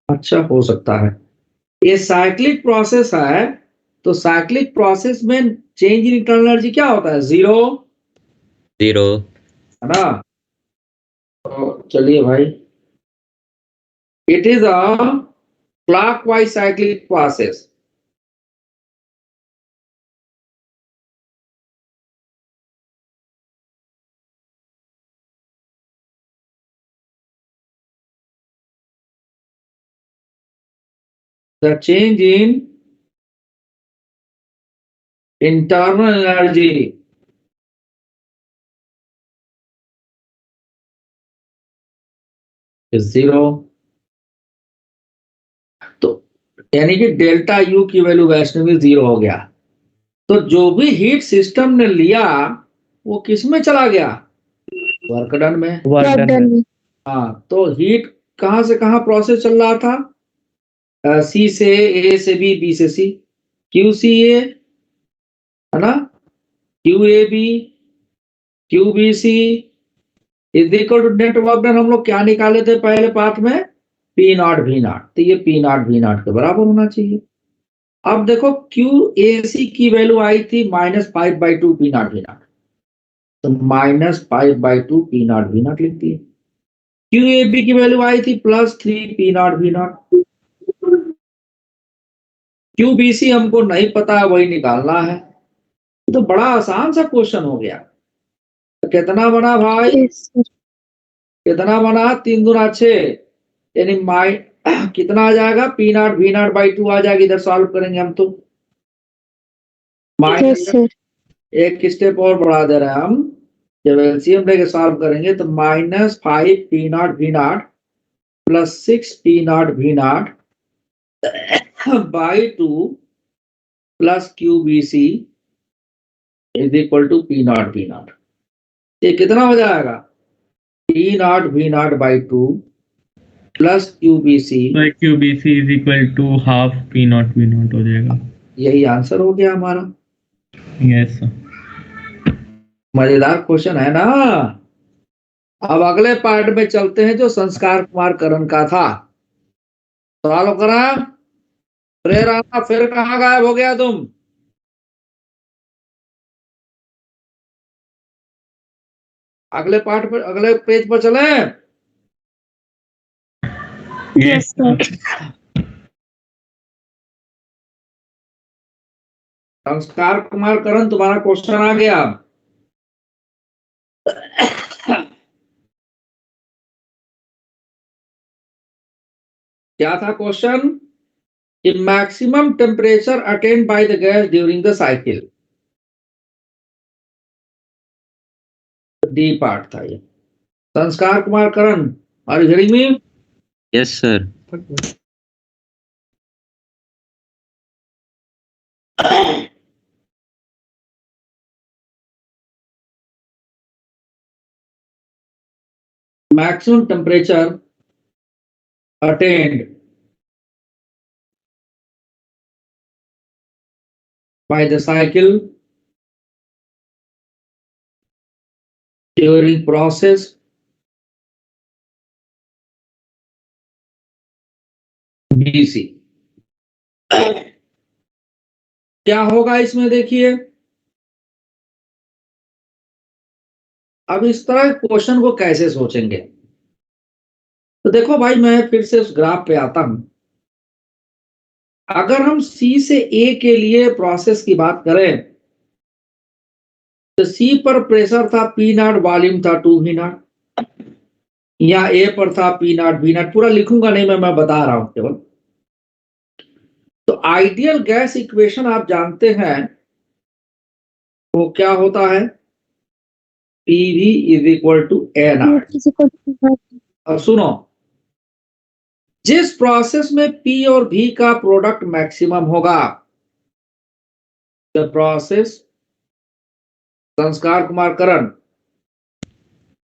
अच्छा, हो सकता है ये साइक्लिक प्रोसेस है, तो साइक्लिक प्रोसेस में चेंज इन इंटरनल एनर्जी क्या होता है? 0, 0 है ना? तो चलिए भाई, it is a clockwise cyclic process. The change in internal energy is 0। तो यानी कि डेल्टा यू की वैल्यू वैष्णवी 0 हो गया। तो जो भी हीट सिस्टम ने लिया वो किस में चला गया? वर्क डन में। हाँ, तो हीट कहां से कहां प्रोसेस चल रहा था? सी से ए से बी से सी, क्यू सी ए, है ना, Q A B, Q B C is equal to network done. हम लोग क्या निकाले थे पहले पार्ट में? पी नॉट वी नॉट, तो ये पी नॉट वी नॉट के बराबर होना चाहिए। अब देखो क्यू ए सी की वैल्यू आई थी -5/2 पी नॉट वी नॉट, तो -5/2 पी नॉट वी नॉट लिख दिए। क्यू ए बी की वैल्यू आई थी +3 P not V not. Q B C हमको नहीं पता है, वही निकालना है। तो बड़ा आसान सा क्वेश्चन हो गया। तो कितना बना भाई? कितना बना? 3 दूना 6, यानी कितना आ जाएगा? P not V not by 2 आ जाएगी। इधर सॉल्व करेंगे हम तो एक स्टेप और बढ़ा दे रहे हैं हम। जब एलसीएम लेके सॉल्व करेंगे तो -5 P not V not plus 6 P not V not by 2 plus Q B C is equal to P not V not. ये कितना हो जाएगा? P not V not by 2 plus Q B C, तो QBC is equal to half p0 v0 हो जाएगा। यही आंसर हो गया हमारा। Yes sir. मजेदार क्वेश्चन है ना। अब अगले पार्ट में चलते हैं जो संस्कार कुमार करण का था। सवाल करा प्रेरणा, फिर कहाँ गायब हो गया तुम? अगले पार्ट पर, अगले पेज पर चले। Yes sir. संस्कार कुमार करण, तुम्हारा क्वेश्चन आ गया। क्या था क्वेश्चन कि maximum temperature attained by the gas during the cycle, D part था ये। Sanskar Kumar Karan, are you hearing me? Yes sir. Maximum temperature attained by the cycle during process BC। क्या होगा इसमें देखिए, अब इस तरह क्वेश्चन को कैसे सोचेंगे, तो देखो भाई मैं फिर से उस ग्राफ पे आता हूं। अगर हम C से A के लिए प्रोसेस की बात करें तो C पर प्रेशर था P0, वॉल्यूम था 2V0, या A पर था P0 V0, पूरा लिखूंगा नहीं मैं बता रहा हूं केवल। तो आइडियल गैस इक्वेशन आप जानते हैं वो क्या होता है, PV is equal to NR। अब सुनो, जिस प्रोसेस में P और V का प्रोडक्ट मैक्सिमम होगा, द प्रोसेस, संस्कार कुमार करण,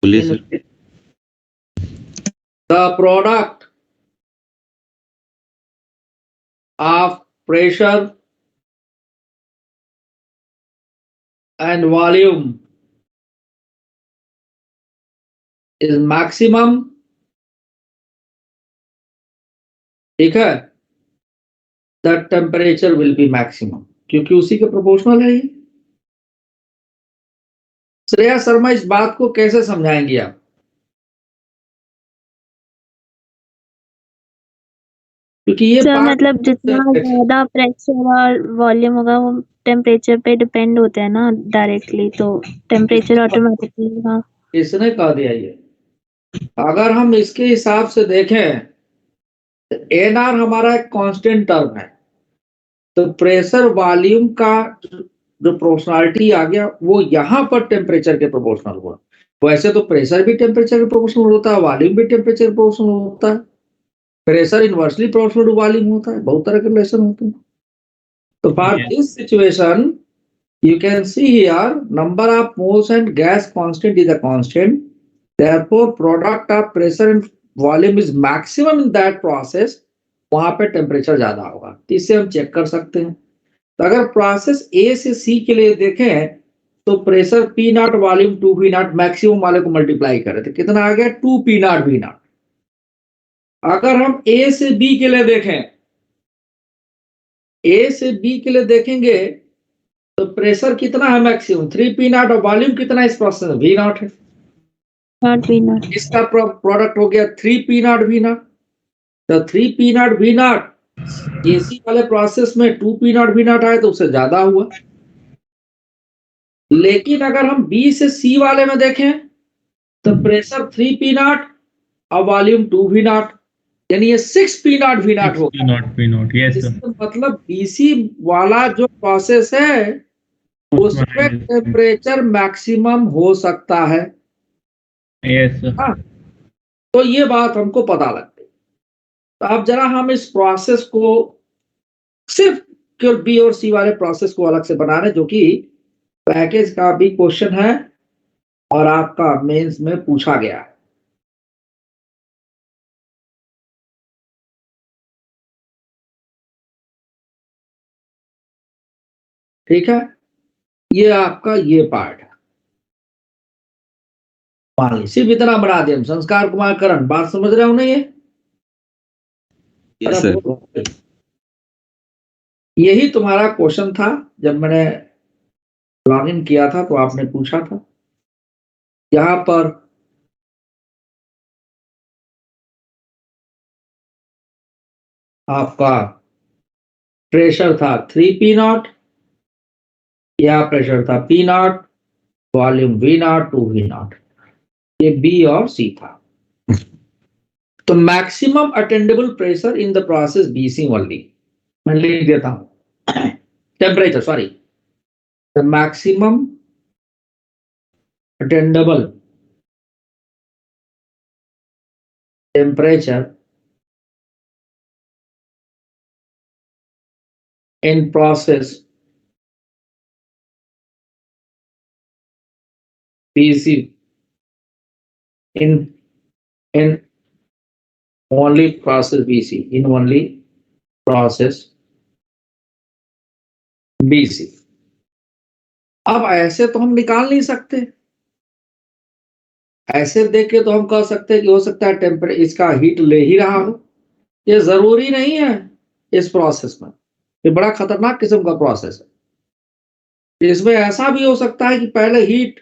बोलिए sir. The product of pressure and volume is maximum, ठीक है, the temperature will be maximum, क्योंकि उसी के प्रोपोर्शनल है ये। श्रेया शर्मा इस बात को कैसे समझाएंगी आप? क्योंकि ये मतलब जितना ज्यादा प्रेशर और वॉल्यूम होगा वो टेम्परेचर पे डिपेंड होते हैं ना डायरेक्टली, तो टेम्परेचर ऑटोमेटिकली। हाँ, इसने कह दिया ये। अगर हम इसके हिसाब से देखें तो NR हमारा एक कांस्टेंट टर्म है, तो प्रेशर वॉल्यूम का जो प्रोपोर्शनलिटी आ गया वो यहां पर टेम्परेचर के प्रोपोर्शनल हुआ। वैसे तो प्रेशर भी टेम्परेचर के प्रोपोर्शनल होता है, वॉल्यूम भी टेम्परेचर के प्रोपोर्शनल होता है, pressure inversely proportional to volume होता है, बहुत तरह के रिलेशन होते हैं। तो for this situation you can see here number of moles and gas constant is a constant, therefore product of pressure and volume is maximum in that process, वहां पे टेम्परेचर ज्यादा होगा। इससे हम चेक कर सकते हैं। तो अगर प्रोसेस A से C के लिए देखें तो pressure P0, volume 2V0, maximum वाले को मल्टीप्लाई करें तो कितना आ गया 2P0 V0। अगर हम A से B के लिए देखें, A से B के लिए देखेंगे तो प्रेशर कितना है मैक्सिमम 3P0 और वॉल्यूम कितना इस प्रोसेस में V0 है, V0। इसका प्रोडक्ट हो गया 3P0 V0। तो 3P0 V0 AC वाले प्रोसेस में 2P0 V0 आए तो उससे ज्यादा हुआ। लेकिन अगर हम B से C वाले में देखें तो प्रेशर 3P0 और वॉल्यूम 2V0, यानी ये 6P0 V0 होगा। इसका मतलब BC वाला जो प्रोसेस है उसमें टेम्परेचर मैक्सिमम हो सकता है। हाँ, तो ये बात हमको पता लगती है। तो अब जरा हम इस प्रोसेस को सिर्फ केवल बी और सी वाले प्रोसेस को अलग से बना रहे, जो कि पैकेज का भी क्वेश्चन है और आपका मेंस में पूछा गया है। ठीक है, ये आपका ये पार्ट है। मान ली सिर्फ इतना बना दिया हम। संस्कार कुमार करण, बात समझ रहे हो ना? ये यस सर। यही तुम्हारा क्वेश्चन था जब मैंने लॉग इन किया था तो आपने पूछा था। यहां पर आपका प्रेशर था 3P0, या प्रेशर था P0, वॉल्यूम V0 2V0, ये बी और सी था। तो maximum attainable pressure in the process BC only, मैं लिख देता हूं temperature, sorry, the maximum attainable temperature in process BC in only process BC, in only process BC। अब ऐसे तो हम निकाल नहीं सकते, ऐसे देख के तो हम कह सकते हैं कि हो सकता है टेम्परेचर इसका हीट ले ही रहा हो, ये जरूरी नहीं है इस प्रोसेस में, ये बड़ा खतरनाक किस्म का प्रोसेस है। इसमें ऐसा भी हो सकता है कि पहले हीट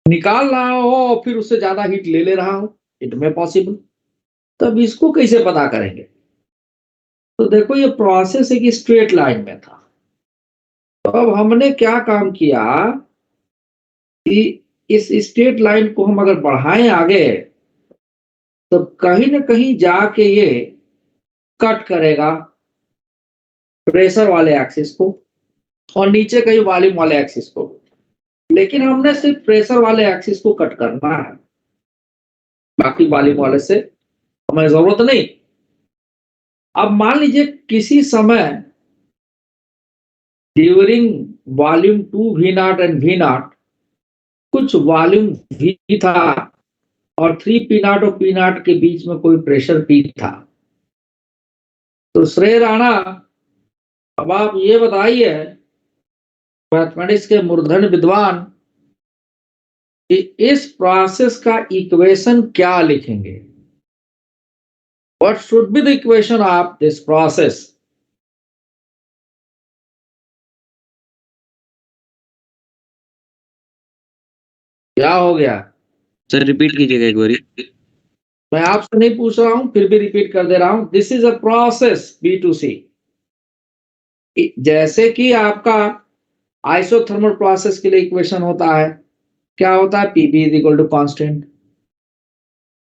निकाल रहा हो और फिर उससे ज्यादा हीट ले रहा हो, इट में पॉसिबल। तब इसको कैसे पता करेंगे? तो देखो ये प्रोसेस एक स्ट्रेट लाइन में था, तो अब हमने क्या काम किया कि इस स्ट्रेट लाइन को हम अगर बढ़ाएं आगे तो कहीं ना कहीं जाके ये कट करेगा प्रेशर वाले एक्सिस को और नीचे कहीं वॉल्यूम वाले एक्सिस को, लेकिन हमने सिर्फ प्रेशर वाले एक्सिस को कट करना है, बाकी वॉल्यूम वाले से हमें जरूरत नहीं। अब मान लीजिए किसी समय during volume 2 V0 and V0 कुछ वॉल्यूम V था और 3 P0 और P0 के बीच में कोई प्रेशर P था। तो श्रेय राणा, अब आप ये बताइए मैथमेटिक्स के मूर्धन्य विद्वान कि इस प्रोसेस का इक्वेशन क्या लिखेंगे? What should be the equation of this process? क्या हो गया? सर रिपीट कीजिएगा एक बारी। मैं आपसे नहीं पूछ रहा हूं, फिर भी रिपीट कर दे रहा हूं। This is a process B2C। जैसे कि आपका आइसोथर्मल प्रोसेस के लिए इक्वेशन होता है, क्या होता है? PV is equal to constant.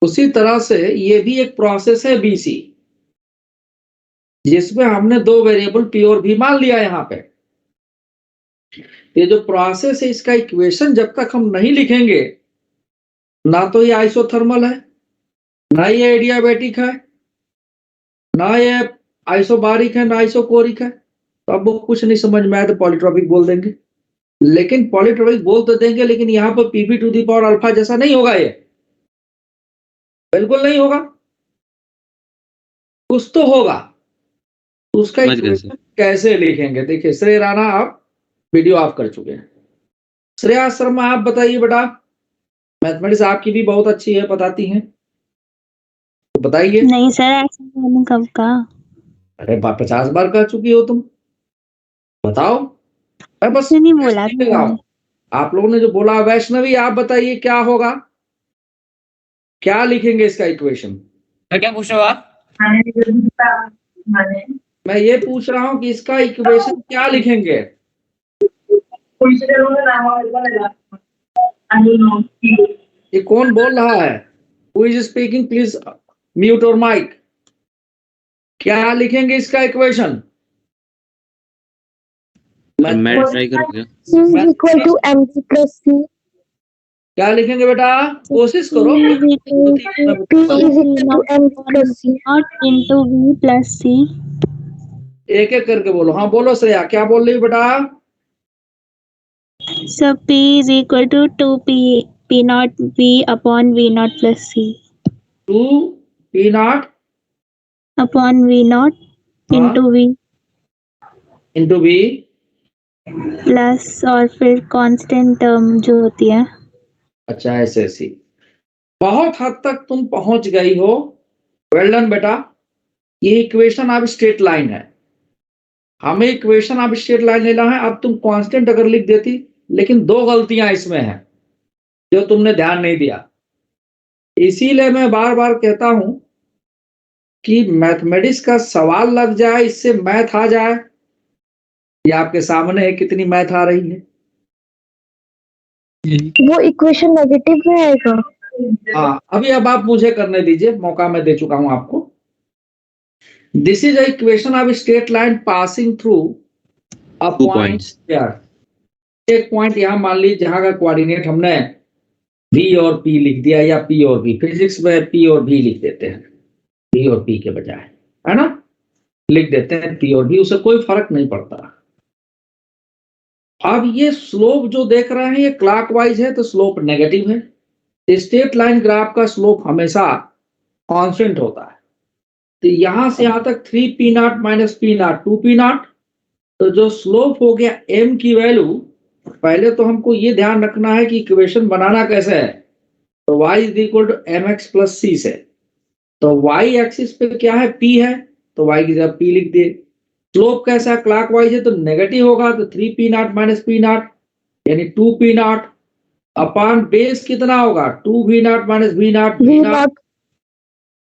उसी तरह से ये भी एक प्रोसेस है BC, जिसमें हमने दो वेरिएबल P और V मान लिया। यहाँ पे ये जो प्रोसेस है इसका इक्वेशन जब तक हम नहीं लिखेंगे, ना तो ये आइसोथर्मल है, ना ये एडियाबैटिक है, ना ये आइसोबारिक है, ना आइसोकोरिक है, तो अब वो कुछ नहीं समझ में आए तो पॉलीट्रॉपिक बोल देंगे। लेकिन पॉलीट्रॉपिक बोल तो देंगे, लेकिन यहाँ पर PV to the power alpha जैसा नहीं होगा, ये बिल्कुल नहीं होगा, कुछ तो होगा। उसका इक्वेशन कैसे लिखेंगे? देखिए श्रेय राणा, आप वीडियो ऑफ कर चुके हैं। श्रेया शर्मा, आप बताइए बेटा, मैथमेटिक्स आपकी भी बहुत अच्छी है, बताती हैं, तो बताइए। नहीं सर, ऐसा मैंने कब कहा? अरे 50 बार कह चुकी हो तुम, बताओ। मैं बस नहीं बोला आप लोगों ने जो बोला। वैष्णवी, आप बताइए क्या होगा, क्या लिखेंगे इसका इक्वेशन? क्या पूछ रहे हो आप? मैं ये पूछ रहा हूँ कि इसका इक्वेशन क्या लिखेंगे? ये कौन बोल रहा है? Who is speaking? Please mute और माइक। क्या लिखेंगे इसका इक्वेशन? मैं ट्राई करूंगा। Equal to mg plus c। क्या लिखेंगे बेटा? कोशिश करो। into v plus c। एक एक करके बोलो। हाँ बोलो श्रेया, क्या बोल रही हो बेटा? So p is equal to 2 naught v upon v naught plus c 2 P0 upon v naught into v into V plus और फिर कांस्टेंट टर्म जो होती है। अच्छा, ऐसे सी। बहुत हद तक तुम पहुंच गई हो, वेल डन बेटा। ये इक्वेशन अब स्ट्रेट लाइन है, हमें इक्वेशन अब स्ट्रेट लाइन लेना है। अब तुम कांस्टेंट अगर लिख देती, लेकिन दो गलतियां इसमें हैं जो तुमने ध्यान नहीं दिया। इसीलिए मैं बार बार कहता हूं कि मैथमेटिक्स का सवाल लग जाए, इससे मैथ आ जाए। ये आपके सामने है कितनी मैथ आ रही है। वो इक्वेशन नेगेटिव में आएगा। हाँ, अभी अब आप मुझे करने दीजिए, मौका मैं दे चुका हूं आपको। This is equation of straight line passing through a Two point points. एक पॉइंट यहां मान लीजिए जहां का कोऑर्डिनेट हमने v और p लिख दिया, या p और v, फिजिक्स में p और v लिख देते हैं, p और p के बजाय, है ना, लिख देते हैं p और v, उससे कोई फर्क नहीं पड़ता। अब ये स्लोप जो देख रहे हैं ये क्लॉकवाइज है तो स्लोप नेगेटिव है। स्ट्रेट लाइन ग्राफ का स्लोप हमेशा कांस्टेंट होता है। तो यहां से यहां तक 3p0 माइनस p0 2p0, तो जो स्लोप हो गया m की वैल्यू, पहले तो हमको ये ध्यान रखना है कि इक्वेशन बनाना कैसे है। तो y is equal to mx plus c से, तो y एक्सिस पे क्या है, p है, तो y की जगह p लिख दिए। स्लोप कैसा है, क्लॉकवाइज है तो नेगेटिव होगा, तो 3p0 माइनस p0 यानी 2p0 अपॉन बेस कितना होगा, 2v0 माइनस v0 v0।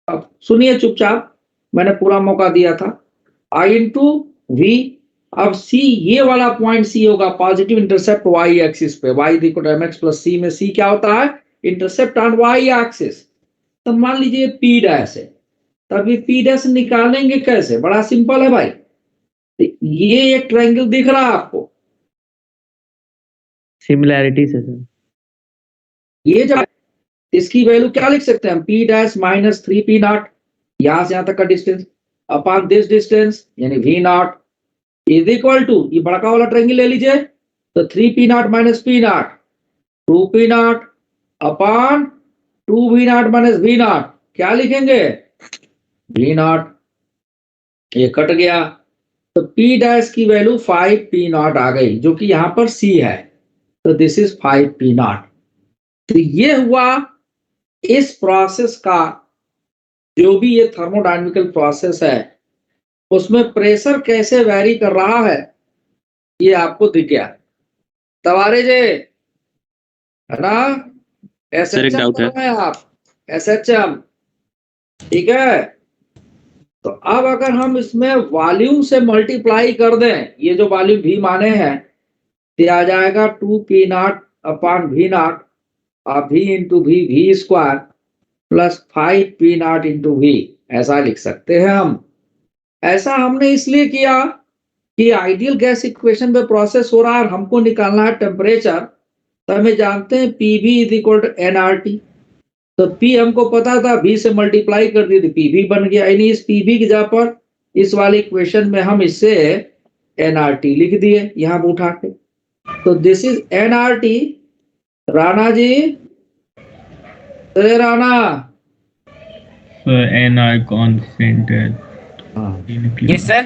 अब सुनिए चुपचाप, मैंने पूरा मौका दिया था, i इंटू v। अब c, ये वाला पॉइंट c होगा पॉजिटिव इंटरसेप्ट y एक्सिस पे, y equal to mx plus c में c क्या होता है, इंटरसेप्ट ऑन y एक्सिस। तो मान लीजिए p डैश है, तभी p डैश निकालेंगे कैसे, बड़ा सिंपल है भाई। ये एक ट्रायंगल दिख रहा है आपको, सिमिलैरिटी से सर। ये जब इसकी वैल्यू क्या लिख सकते हैं हम, p डैश माइनस 3p0, यहां से यहां तक का डिस्टेंस, अपॉन दिस डिस्टेंस यानी v0 इज इक्वल टू, ये बड़का वाला ट्रायंगल ले लीजिए, तो 3p0 minus p0 2p0 upon 2v0 minus v0, क्या लिखेंगे, v0, ये कट गया, तो p डैश की वैल्यू 5p0 आ गई, जो कि यहां पर c है, तो दिस इज 5p0। तो ये हुआ इस प्रोसेस का, जो भी ये थर्मोडायनेमिकल प्रोसेस है उसमें प्रेशर कैसे वैरी कर रहा है, ये आपको दिख गया। तवारे जे, है ना, Sir, एक एसएचएम doubt कर है। रहे हैं आप, एसएचएम, ठीक है। तो अब अगर हम इसमें वॉल्यूम से मल्टीप्लाई कर दें, ये जो वॉल्यूम भी माने हैं, तो आ जाएगा 2p0 अपॉन v0 और v into v square plus 5p0 into v, ऐसा लिख सकते हैं हम। ऐसा हमने इसलिए किया कि आइडियल गैस इक्वेशन पे प्रोसेस हो रहा है और हमको निकालना है टेम्परेचर, तो हमें जानते हैं pv is equal to nRT, तो p हमको पता था, v से मल्टीप्लाई कर दिए तो pv बन गया, यानी इस pv की जगह पर इस वाले इक्वेशन में हम इससे nRT लिख दिए यहां पर उठा के, तो this is nRT। Rana ji, अरे राणा, NR कांस्टेंट है। Yes sir.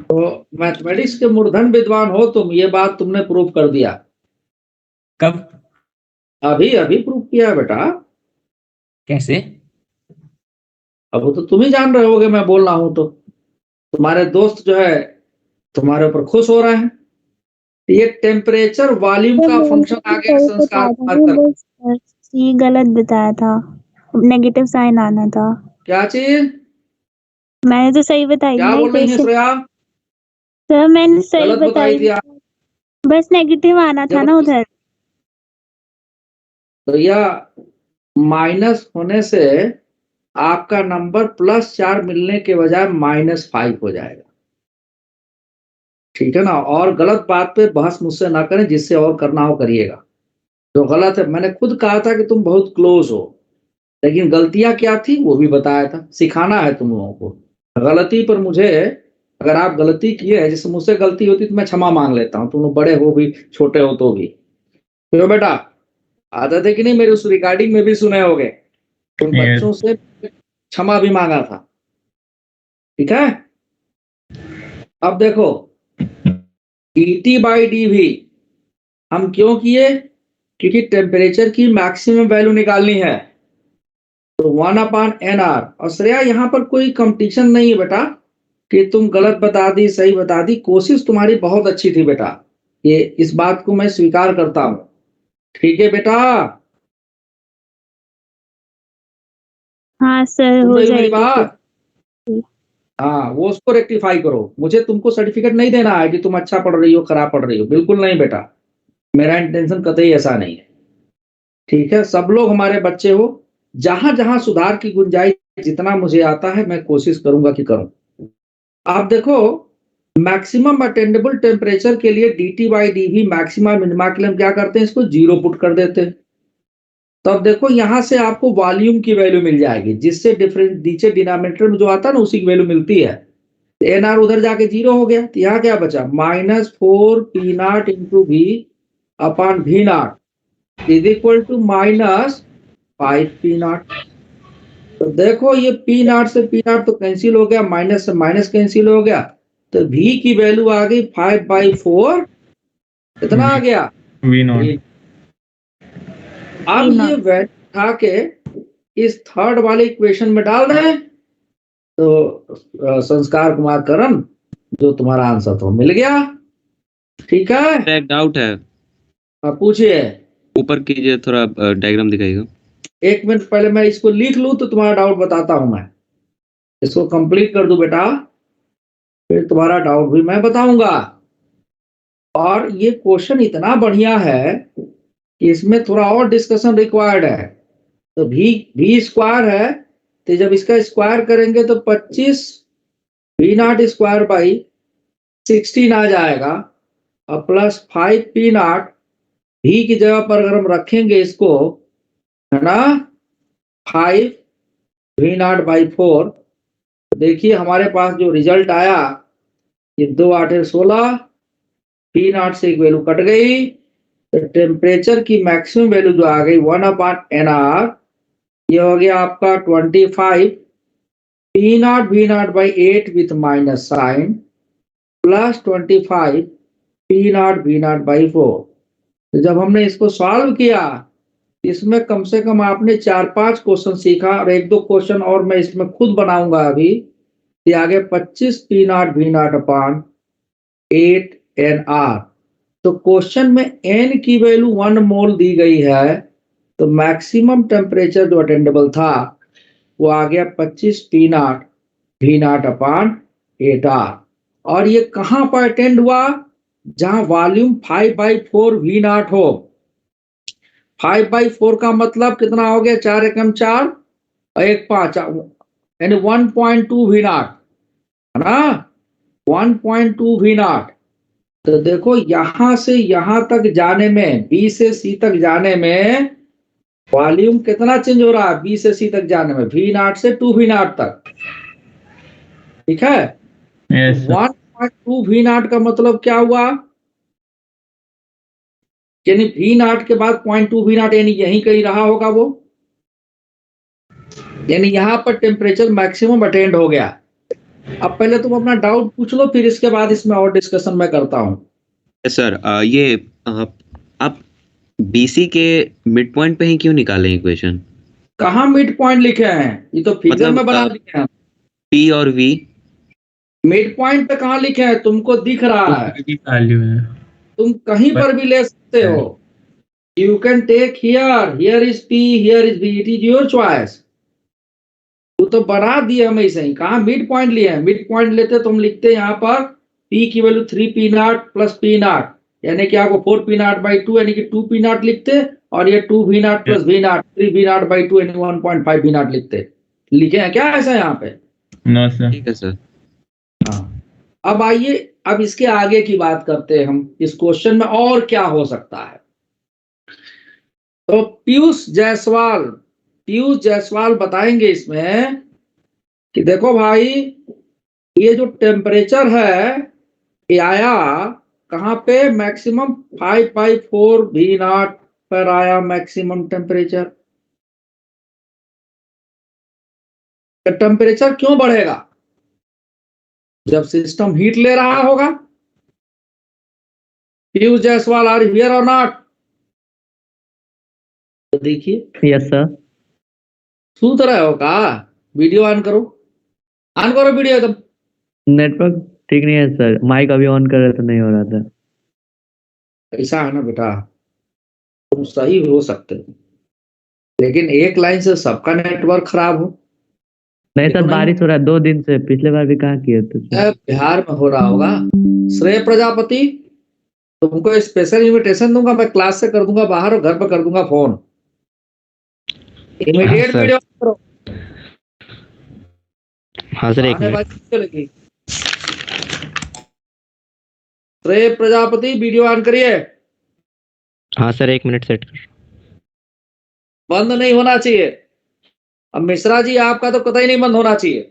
तो मैथमेटिक्स के मूर्धन विद्वान हो तुम, ये बात तुमने प्रूव कर दिया। कब? अभी अभी प्रूव किया है बेटा। कैसे? अब वो तो तुम ही जान रहे होगे, मैं बोल रहा हूं तो तुम्हारे दोस्त जो है तुम्हारे ऊपर खुश हो रहे हैं। ये टेम्परेचर वॉल्यूम का फंक्शन आ गया संस्कार। सी गलत बताया था, नेगेटिव साइन आना था। क्या चीज? मैंने तो सही बताई क्या ना बोल रही है इक्वेशन। श्रेया? सर मैंने सही गलत बताई थी आप। बस नेगेटिव आना था ना उधर। तो यह माइनस होने से आपका नंबर +4 मिलने के बजाय -5 हो जाएगा, ठीक है ना। और गलत बात पे बहस मुझसे ना करें, जिससे और करना हो करिएगा। जो गलत है, मैंने खुद कहा था कि तुम बहुत क्लोज हो, लेकिन गलतियां क्या थी वो भी बताया था, सिखाना है तुम लोगों को। गलती पर मुझे, अगर आप गलती किए है, जैसे मुझसे गलती होती तो मैं क्षमा मांग लेता हूँ, तुम लोग बड़े हो भी छोटे हो तो भी। तो बेटा आदत है कि नहीं, मेरे उस रिकॉर्डिंग में भी सुने होगे, तुम बच्चों से क्षमा भी मांगा था, ठीक है। अब देखो dT/dV हम क्यों किए, क्योंकि टेम्परेचर की मैक्सिमम वैल्यू निकालनी है, तो 1/nR। और श्रेया यहाँ पर कोई कंपटीशन नहीं है बेटा कि तुम गलत बता दी सही बता दी, कोशिश तुम्हारी बहुत अच्छी थी बेटा, ये इस बात को मैं स्वीकार करता हूं, ठीक है बेटा। हाँ सर, हो मेरी जाएगी। बात, हाँ वो उसको रेक्टिफाई करो। मुझे तुमको सर्टिफिकेट नहीं देना है कि तुम अच्छा पढ़ रही हो खराब पढ़ रही हो, बिल्कुल नहीं बेटा, मेरा इंटेंशन कतई ऐसा नहीं है। ठीक है, सब लोग हमारे बच्चे हो, जहां जहां सुधार की गुंजाइश जितना मुझे आता है मैं कोशिश करूंगा कि करूं। आप देखो मैक्सिमम अटेंडेबल टेम्परेचर के लिए dt by dv maxima minima के लिए हम क्या करते हैं, इसको 0 पुट कर देते हैं। तो अब देखो यहां से आपको वॉल्यूम की वैल्यू मिल जाएगी, जिससे डिफरेंट नीचे डिनोमिनेटर में जो आता है ना उसी की वैल्यू मिलती है। एन आर उधर जाके 0 हो गया, तो यहाँ क्या बचा -4 P nought into V upon V nought is equal to -5 P nought. तो देखो ये पी नॉट से पी नॉट तो कैंसिल हो गया, माइनस से माइनस कैंसिल हो गया, तो v की वैल्यू आ गई 5/4। कितना आ गया वी नॉट। अब ये वैल्यू उठा के इस थर्ड वाले इक्वेशन में डाल रहे हैं, तो संस्कार कुमार करण जो तुम्हारा आंसर तो मिल गया। ठीक है, एक डाउट है, आप पूछिए। ऊपर कीजिए थोड़ा, डायग्राम दिखाइएगा। 1 मिनट पहले मैं इसको लिख लूं तो तुम्हारा डाउट बताता हूं। मैं इसको कंप्लीट कर दूं बेटा, फिर तुम्हारा डाउट भी मैं बताऊंगा। और ये क्वेश्चन इतना बढ़िया है कि इसमें थोड़ा और डिस्कशन रिक्वायर्ड है। तो v स्क्वायर है, तो जब इसका स्क्वायर करेंगे तो 25 v नॉट स्क्वायर बाई 16 आ जाएगा, और प्लस 5 p नॉट v की जगह पर अगर हम रखेंगे इसको, है ना, 5 v नॉट बाई 4, तो देखिए हमारे पास जो रिजल्ट आया ये 2 8 16, पी नॉट से एक वैल्यू कट गई, तो टेम्परेचर की मैक्सिमम वैल्यू जो आ गई 1/nr, ये हो गया आपका 25 P not V not by 8 with minus sign plus 25 P not V not by 4। तो जब हमने इसको सॉल्व किया, इसमें कम से कम आपने 4-5 क्वेश्चन सीखा, और 1-2 क्वेश्चन और मैं इसमें खुद बनाऊंगा अभी। ये आगे 25 P not V nought upon 8 nr। तो क्वेश्चन में n की वैल्यू 1 मोल दी गई है, तो मैक्सिमम टेम्परेचर जो अटेंडेबल था वो आ गया 25 P not V nought upon 8r। और ये कहां पर अटेंड हुआ, जहां वॉल्यूम 5/4 वी नॉट हो। 5/4 का मतलब कितना हो गया, 4 एकम 4 और 1 5, यानी 1.2 वी नॉट, है ना, 1.2 वी नॉट। तो देखो यहां से यहां तक जाने में, बी से सी तक जाने में वॉल्यूम कितना चेंज हो रहा है, बी से सी तक जाने में, वी नॉट से 2 वी नॉट तक। ठीक है, यस 1.2 वी नॉट का मतलब क्या हुआ, यानी वी नॉट के बाद 0.2 वी नॉट, यानी यहीं कहीं रहा होगा वो, यानी यहां पर टेम्परेचर मैक्सिमम अटेंड हो गया। अब पहले तुम अपना डाउट पूछ लो, फिर इसके बाद इसमें और डिस्कशन मैं करता हूं। सर ये आप बीसी के मिड पॉइंट पे ही क्यों निकाले इक्वेशन? कहाँ मिड पॉइंट लिखे हैं, ये तो फिगर मतलब, में बना दिए हैं। पी और वी मिड पॉइंट पे कहाँ लिखे हैं, तुमको दिख रहा है, वैल्यू है। तुम कहीं पर भी ले सकते हो। You can take here is P, here is B, it is your choice. वो तो बना दिए हमें ऐसे ही, कहाँ मिड पॉइंट लिए हैं। मिड पॉइंट लेते तो हम लिखते हैं यहाँ पर p की value 3 P not plus P not, यानी कि आपको 4 पी नॉट बाई 2, यानी कि 2 पी नॉट लिखते, और ये 2 V not plus V nought 3 V not by 2, यानी 1.5 वी नॉट लिखते। लिखे हैं क्या ऐसा यहाँ पे? No sir. ठीक है सर। हाँ, अब आइए, अब इसके आगे की बात करते हैं हम, इस क्वेश्चन में और क्या हो सकता है। तो पीयूष जायसवाल बताएंगे इसमें कि देखो भाई, ये जो टेम्परेचर है ये आया कहाँ पे, मैक्सिमम 5/4 वी नॉट पर आया मैक्सिमम टेम्परेचर। टेम्परेचर क्यों बढ़ेगा, जब सिस्टम हीट ले रहा होगा। पीयूष जायसवाल, आर हियर और नॉट? देखिए, यस सर। सुन तो रहे हो का, वीडियो ऑन करो वीडियो एकदम। नेटवर्क ठीक नहीं है सर, माइक अभी ऑन कर रहे तो नहीं हो रहा था। ऐसा है ना बेटा, तुम सही हो सकते हो, लेकिन एक लाइन से सबका नेटवर्क खराब हो। नहीं सर, बारिश हो रहा है 2 दिन से, पिछले बार भी कहाँ किए थे सर। बिहार में हो रहा होगा। श्रेय प्रजापति, तुमको स्पेशल इनविटेशन दूंगा, मैं क्लास से कर दूंगा बाहर और घर पर कर दूंगा फोन। Immediate sir. वीडियो करो। हाँ सर, एक आने मिनट। बात चलेगी। श्रेय प्रजापति वीडियो ऑन करिए। हाँ सर, 1 मिनट सेट कर। बंद नहीं होना चाहिए। अब मिश्रा जी आपका तो कतई नहीं बंद होना चाहिए,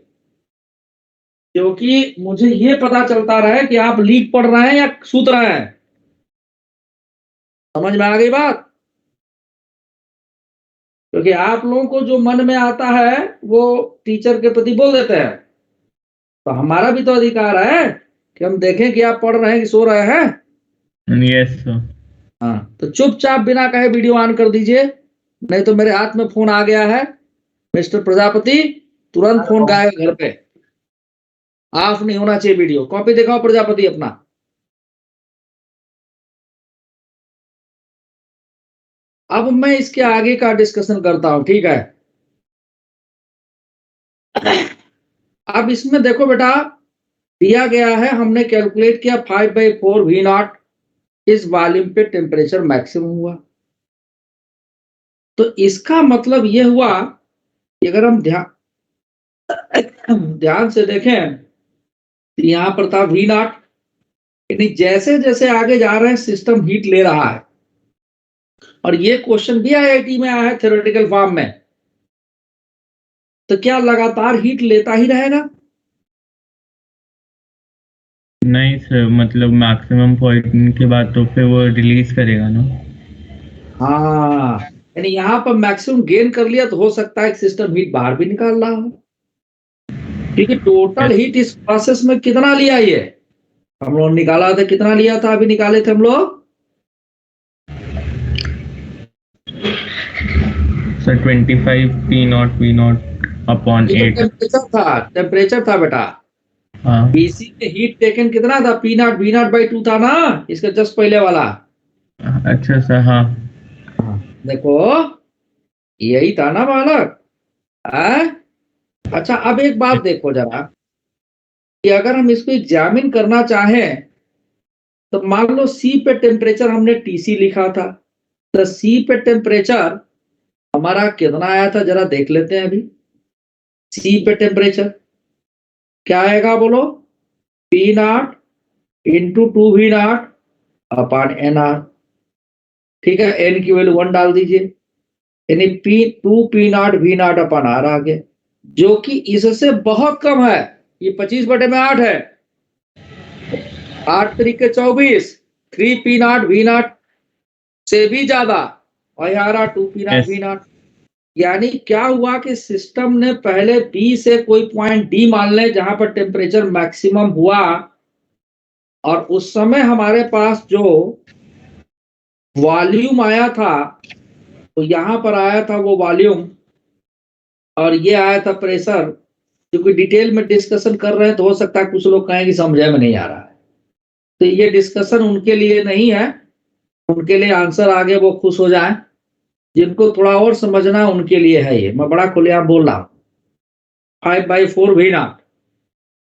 क्योंकि मुझे ये पता चलता रहे कि आप लीक पढ़ रहे हैं या सूत रहे हैं। समझ में आ गई बात? क्योंकि आप लोगों को जो मन में आता है वो टीचर के प्रति बोल देते हैं, तो हमारा भी तो अधिकार है कि हम देखें कि आप पढ़ रहे हैं कि सो रहे हैं। Yes sir. हाँ, तो चुपचाप बिना कहे वीडियो ऑन कर दीजिए, नहीं तो मेरे हाथ में फोन आ गया है मिस्टर प्रजापति, तुरंत फोन गायब घर पे। ऑफ नहीं होना चाहिए वीडियो। कॉपी दिखाओ प्रजापति अपना। अब मैं इसके आगे का डिस्कशन करता हूं, ठीक है? अब इसमें देखो बेटा, दिया गया है, हमने कैलकुलेट किया 5/4 V0 इस वॉल्यूम पे टेम्परेचर मैक्सिमम हुआ। तो इसका मतलब यह हुआ कि अगर हम ध्यान से देखें तो यहां पर था V0, यानी जैसे जैसे आगे जा रहे हैं सिस्टम हीट ले रहा है। और ये क्वेश्चन भी IIT में आया है थ्योरेटिकल फॉर्म में। तो क्या लगातार हीट लेता ही रहेगा? नहीं सर, मतलब मैक्सिमम पॉइंट के बाद तो फिर वो रिलीज करेगा ना। हाँ, यानी यहां पर मैक्सिमम गेन कर लिया तो हो सकता है कि सिस्टम हीट बाहर भी निकाल रहा हो, क्योंकि टोटल हीट इस प्रोसेस में कितना लिया ये हम लोग निकाला था। कितना लिया था अभी निकाले थे हम लोग? Sir 25 P0 V0 upon 8। Temperature था बेटा। हाँ BC में हीट टेकन कितना था? P0 V0/2 था ना, इसका जस्ट पहले वाला। अच्छा सर। हाँ देखो यही था ना बालक। अच्छा, अब एक बात देखो जरा, कि अगर हम इसको एग्जामिन करना चाहें तो मान लो C पे टेम्परेचर हमने TC लिखा था, तो C पे टेम्परेचर हमारा कितना आया था जरा देख लेते हैं। अभी C पे टेम्परेचर क्या आएगा बोलो? P0 into 2V0 upon NR। ठीक है, N की वैल्यू 1 डाल दीजिए, यानी P2 V0 अपॉन R आ गया, जो कि इससे बहुत कम है। ये 25/8 है। 8 तरीके 24, 3P0 V0 से भी ज्यादा, और यहाँ 2P0 V0। यानी क्या हुआ कि सिस्टम ने पहले B से कोई पॉइंट D मान ले जहां पर टेम्परेचर मैक्सिमम हुआ, और उस समय हमारे पास जो वॉल्यूम आया था तो यहां पर आया था वो वॉल्यूम, और ये आया था प्रेशर। क्योंकि डिटेल में डिस्कशन कर रहे हैं तो हो सकता है कुछ लोग कहें कि समझ में नहीं आ रहा है, तो ये डिस्कशन उनके लिए नहीं है, उनके लिए आंसर आगे वो खुश हो जाए। जिनको थोड़ा और समझना उनके लिए है ये, मैं बड़ा खुलेआम बोल रहा हूं। 5/4 V0।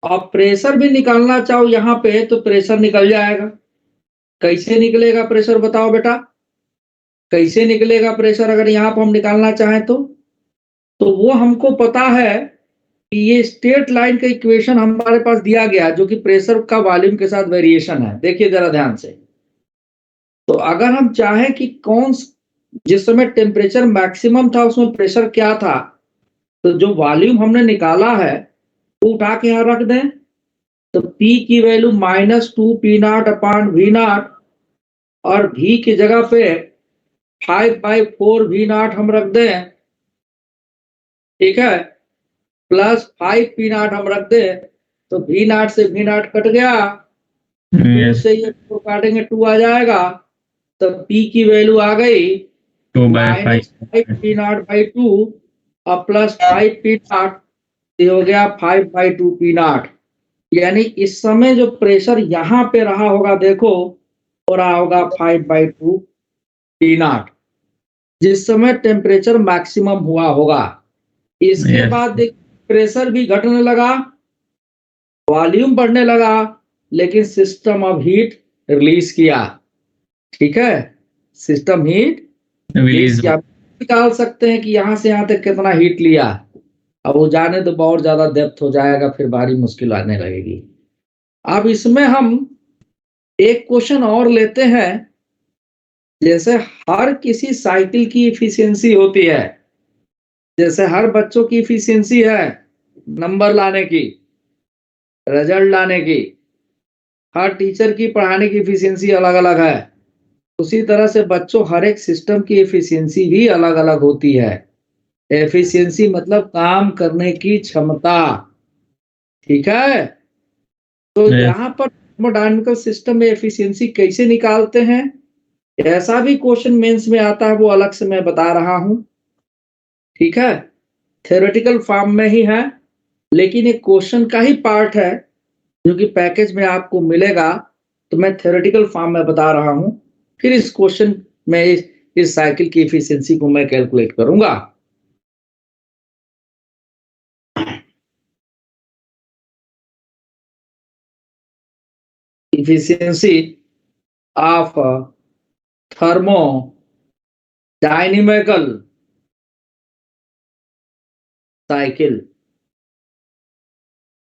और प्रेशर भी निकालना चाहो यहाँ पे तो प्रेशर निकल जाएगा। कैसे निकलेगा प्रेशर बताओ बेटा? कैसे निकलेगा प्रेशर अगर यहाँ पर हम निकालना चाहें तो वो हमको पता है कि ये स्ट्रेट लाइन का इक्वेशन हमारे पास दिया गया, जो कि प्रेशर का वॉल्यूम के साथ वेरिएशन है। देखिए जरा ध्यान से। तो अगर हम चाहें कि कौन जिस समय टेम्परेचर मैक्सिमम था उसमें प्रेशर क्या था, तो जो वॉल्यूम हमने निकाला है वो उठा के यहां रख दें, तो P की वैल्यू -2P0 अपॉन V0, और V की जगह पे 5/4 V0 हम रख दें, ठीक है, प्लस 5P0 हम रख दें, तो V0 से V0 कट गया, 2 से ये 4 काटेंगे 2 आ जाएगा, तो P की वैल्यू आ गई 5P0/2 और प्लस 5P0, ये हो गया 5/2 P0। यानी इस समय जो प्रेशर यहां पे रहा होगा, देखो हो रहा होगा 5/2 P0, जिस समय टेम्परेचर मैक्सिमम हुआ होगा। इसके बाद देखिए प्रेशर भी घटने लगा, वॉल्यूम बढ़ने लगा, लेकिन सिस्टम अब हीट रिलीज किया। ठीक है, सिस्टम हीट रिलीज किया। निकाल सकते हैं कि यहाँ से यहाँ तक कितना हीट लिया। अब वो जाने तो बहुत ज्यादा डेप्थ हो जाएगा, फिर भारी मुश्किल आने लगेगी। अब इसमें हम एक क्वेश्चन और लेते हैं। जैसे हर किसी साइकिल की इफिशियंसी होती है, जैसे हर बच्चों की इफिशियंसी है नंबर लाने की, रिजल्ट लाने की, हर टीचर की पढ़ाने की इफिशियंसी अलग अलग है। उसी तरह से बच्चों हर एक सिस्टम की एफिशिएंसी भी अलग अलग होती है। एफिशिएंसी मतलब काम करने की क्षमता, ठीक है। तो Yes. यहाँ पर थर्मोडायनामिकल सिस्टम में एफिशिएंसी कैसे निकालते हैं, ऐसा भी क्वेश्चन मेंस में आता है, वो अलग से मैं बता रहा हूं, ठीक है। थ्योरेटिकल फॉर्म में ही है, लेकिन एक क्वेश्चन का ही पार्ट है जो कि पैकेज में आपको मिलेगा। तो मैं थ्योरेटिकल फॉर्म में बता रहा हूं, फिर इस क्वेश्चन में इस साइकिल की एफिशिएंसी को मैं कैलकुलेट करूंगा। efficiency of thermodynamical cycle.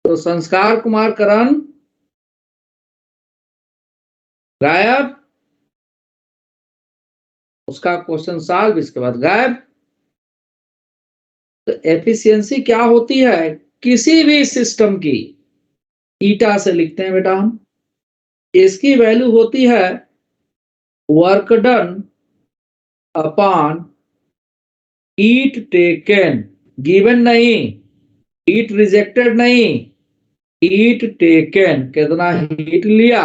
तो संस्कार कुमार करण गायब, उसका क्वेश्चन सॉल्व, इसके बाद गायब। तो एफिशिएंसी क्या होती है किसी भी सिस्टम की, ईटा से लिखते हैं बेटा हम। इसकी वैल्यू होती है work done upon heat taken, given नहीं, हीट रिजेक्टेड नहीं, हीट टेकन, कितना हीट लिया,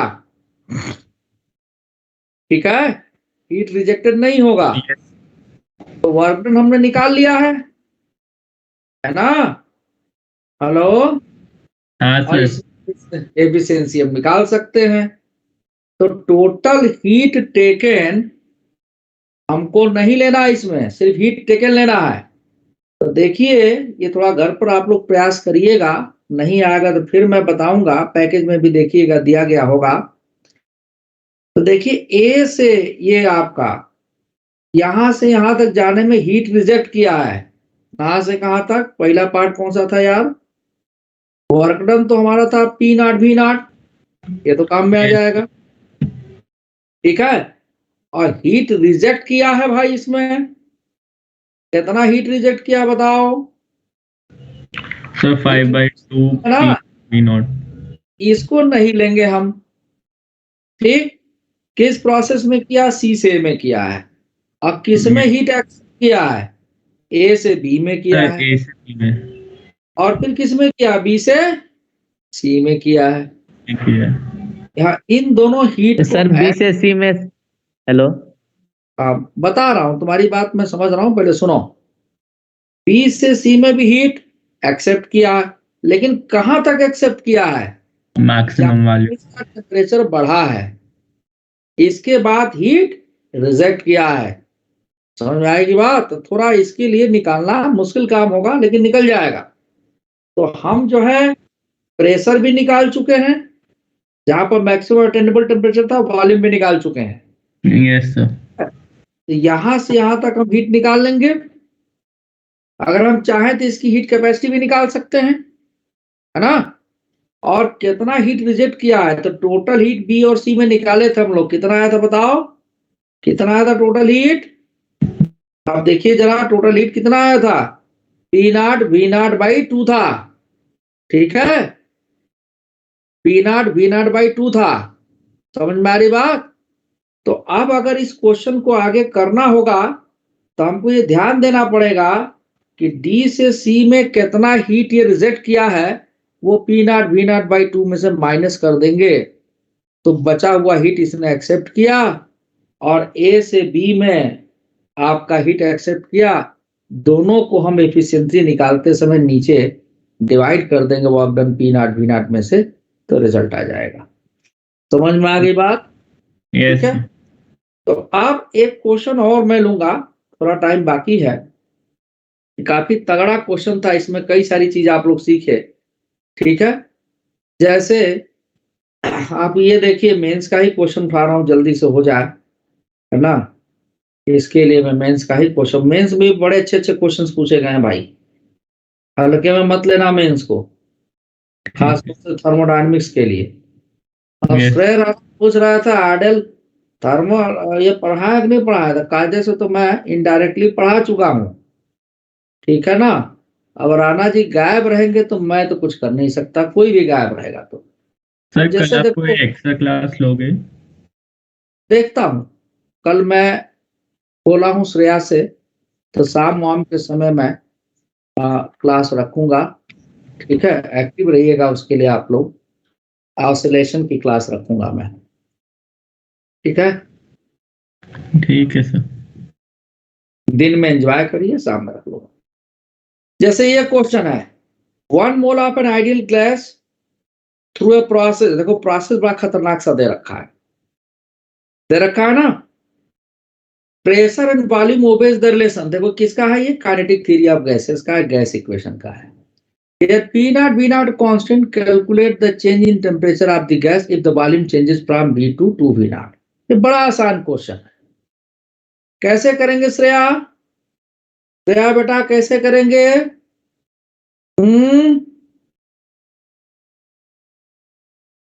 ठीक है, हीट रिजेक्टेड नहीं होगा। तो वर्क डन हमने निकाल लिया है ना, हेलो। हाँ और सर। एफिशिएंसी हम निकाल सकते हैं। तो टोटल हीट टेकन हमको नहीं लेना, इसमें सिर्फ हीट टेकन लेना है। तो देखिए, ये थोड़ा घर पर आप लोग प्रयास करिएगा, नहीं आएगा तो फिर मैं बताऊंगा, पैकेज में भी देखिएगा दिया गया होगा। तो देखिए ए से ये आपका यहां से यहां तक जाने में हीट रिजेक्ट किया है, कहां से कहां तक। पहला पार्ट कौन सा था यार, वर्क डन तो हमारा था पी नॉट वी नॉट, ये तो काम में आ जाएगा, ठीक है। और हीट रिजेक्ट किया है भाई, इसमें कितना हीट रिजेक्ट किया बताओ। सर 5/2 है ना, P नॉट। इसको नहीं लेंगे हम, ठीक। किस प्रोसेस में किया, सी से में किया है। अब किस में हीट एक्सेप्ट किया है, ए से बी में किया सर है, A से B में। और फिर किस में किया, बी से सी में किया है। ठीक है। यहाँ इन दोनों हीट सर बी से सी में, हेलो बता रहा हूं, तुम्हारी बात मैं समझ रहा हूं, पहले सुनो। बी से सी में भी हीट एक्सेप्ट किया, लेकिन कहां तक एक्सेप्ट किया है, मैक्सिमम वैल्यू। इसका टेम्परेचर बढ़ा है, इसके बाद हीट रिजेक्ट किया है। समझ में आएगी बात। तो थोड़ा इसके लिए निकालना मुश्किल काम होगा, लेकिन निकल जाएगा। तो हम जो है प्रेशर भी निकाल चुके हैं, जहां पर मैक्सिमम अटेनेबल टेम्परेचर था, वॉल्यूम भी निकाल चुके हैं। Yes sir. तो यहां से यहां तक हम हीट निकाल लेंगे। अगर हम चाहें तो इसकी हीट कैपेसिटी भी निकाल सकते हैं, है ना। और कितना हीट रिजेक्ट किया है, तो टोटल हीट बी और सी में निकाले थे हम लोग, कितना आया था बताओ, कितना आया था टोटल हीट। अब देखिए जरा टोटल हीट कितना आया था, P not V not by 2 था, ठीक है, P not V not by 2 था। समझ में आ रही बात। तो अब अगर इस क्वेश्चन को आगे करना होगा तो हमको ये ध्यान देना पड़ेगा कि डी से सी में कितना हीट ये रिजेक्ट किया है, वो P not V not by 2 में से माइनस कर देंगे, तो बचा हुआ हीट इसने एक्सेप्ट किया, और ए से बी में आपका हीट एक्सेप्ट किया। दोनों को हम एफिशिएंसी निकालते समय नीचे डिवाइड कर देंगे work done P not V nought में से, तो रिजल्ट आ जाएगा। समझ में आ गई बात, यस। ठीक है। तो अब एक क्वेश्चन और मैं लूंगा, थोड़ा टाइम बाकी है। काफी तगड़ा क्वेश्चन था, इसमें कई सारी चीज आप लोग सीखे, ठीक है। जैसे आप ये देखिए, मेंस का ही क्वेश्चन उठा रहा हूं, जल्दी से हो जाए, है ना। इसके लिए मैं मेंस का ही क्वेश्चन, मेंस में भी बड़े अच्छे अच्छे क्वेश्चंस पूछे गए हैं भाई, हल्के में मत लेना मेंस को, खासतौर से थर्मोडायनेमिक्स के लिए। अब Yes. श्रेय पूछ रहा था आइडल थर्मो, ये पढ़ाया कि नहीं पढ़ाया था? कायदे से तो मैं इनडायरेक्टली पढ़ा चुका हूँ, ठीक है ना। अब राणा जी गायब रहेंगे तो मैं तो कुछ कर नहीं सकता, कोई भी गायब रहेगा तो। सर जैसे कल आप कोई देखो, एक्स्ट्रा क्लास लोगे? देखता हूँ, कल मैं बोला हूँ श्रेया से, तो शाम वाम के समय मैं क्लास रखूंगा, ठीक है। एक्टिव रहिएगा उसके लिए आप लोग, ऑसिलेशन की क्लास रखूंगा मैं, ठीक है। ठीक है सर। दिन में एंजॉय करिए, शाम में रख लो। जैसे ये क्वेश्चन है, 1 mole of an ideal gas through a process, देखो प्रोसेस बड़ा खतरनाक सा दे रखा है, ना। Pressure and volume obeys the relation, देखो किसका है ये? काइनेटिक थ्योरी ऑफ गैसेस का है, गैस इक्वेशन का है। P naught V naught constant, calculate the change in temperature of the gas if the volume changes from V2 to V naught। ये बड़ा आसान क्वेश्चन है, कैसे करेंगे श्रेया? श्रेया बेटा कैसे करेंगे?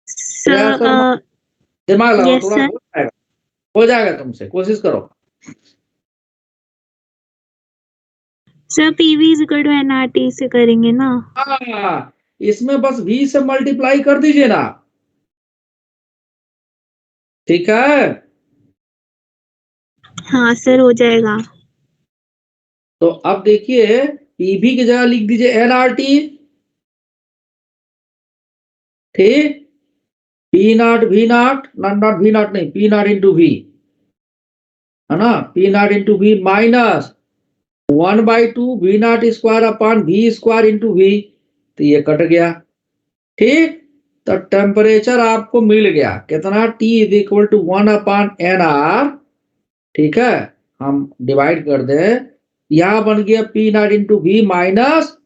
श्रेया शर्मा, दिमाग लगाओ yes, थोड़ा, sir. हो जाएगा तुमसे, कोशिश करो। Sir PV is equal to nRT से करेंगे ना? हाँ, इसमें बस V से मल्टीप्लाई कर दीजिए ना, ठीक है। हाँ सर, हो जाएगा। तो अब देखिए, पीवी की जगह लिख दीजिए nRT, ठीक। P not V nought, nought V nought नहीं, पी नॉट इंटू वी, है ना। P nought into V minus 1/2 V nought square upon V square into V, तो ये कट गया, ठीक। तो टेम्परेचर आपको मिल गया कितना? T is equal to 1/nr, ठीक है। हम डिवाइड कर दें, यहां बन गया P nought into V minus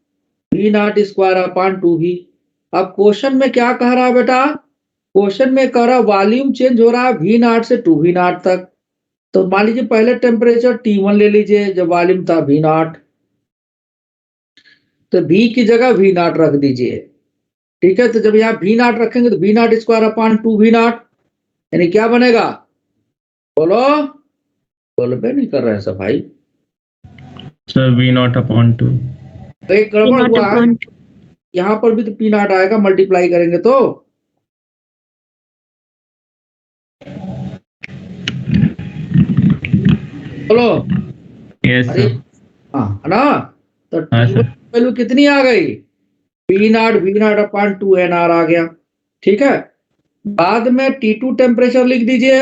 V nought square upon 2v। अब क्वेश्चन में क्या कह रहा है बेटा? क्वेश्चन में कह रहा है वॉल्यूम चेंज हो रहा है V नॉट से 2v नॉट तक। तो मान लीजिए पहले टेम्परेचर T1 ले लीजिए जब वॉल्यूम था V नॉट, तो V की जगह V नॉट रख दीजिए, ठीक है। तो जब यहाँ V नॉट रखेंगे तो V not square upon 2v not, यानी क्या बनेगा? बोलो, बोलबे नहीं कर रहे हैं सब भाई। Sir V0/2। तो एक गड़बड़ हुआ है, यहाँ पर भी तो P नॉट आएगा, मल्टीप्लाई करेंगे तो। बोलो, यस अरे सर। हाँ, है ना। तो हाँ T1 सर। की वैल्यू कितनी आ गई? P not V not upon 2nr आ गया, ठीक है। बाद में T2 टेम्परेचर लिख दीजिए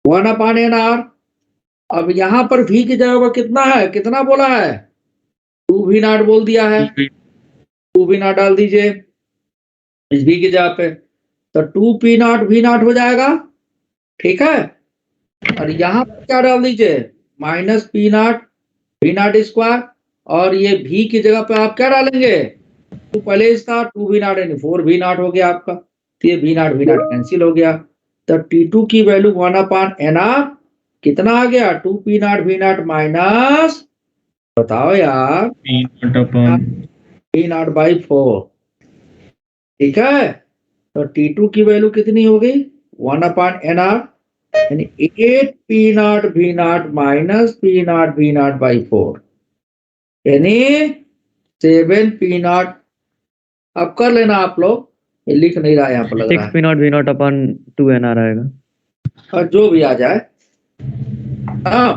1/nr। अब यहाँ पर V की जगह पर कितना है, कितना बोला है? 2v नॉट बोल दिया है, 2v नॉट डाल दीजिए इस V की जगह पे, तो 2p नॉट V नॉट हो जाएगा, ठीक है। और यहाँ पर क्या डाल दीजिए? Minus P not V not square, और ये V की जगह पे आप क्या डालेंगे? तो पहले इसका 2v नॉट यानी 4v नॉट हो गया आपका, तो ये V नॉट कैंसिल हो गया। तो T2 की वैल्यू 1/nr कितना आ गया? 2p not V not minus, बताओ यार, P नॉट बाई 4, ठीक है। तो T2 की वैल्यू कितनी हो गई? 1/nr, यानी 8p not V not minus P not V not by 4, यानी 7p नॉट। अब कर लेना आप लोग, ये लिख नहीं रहा यहाँ पर, लग रहा है 6p0 V0/2nr आएगा। और जो भी आ जाए, हाँ।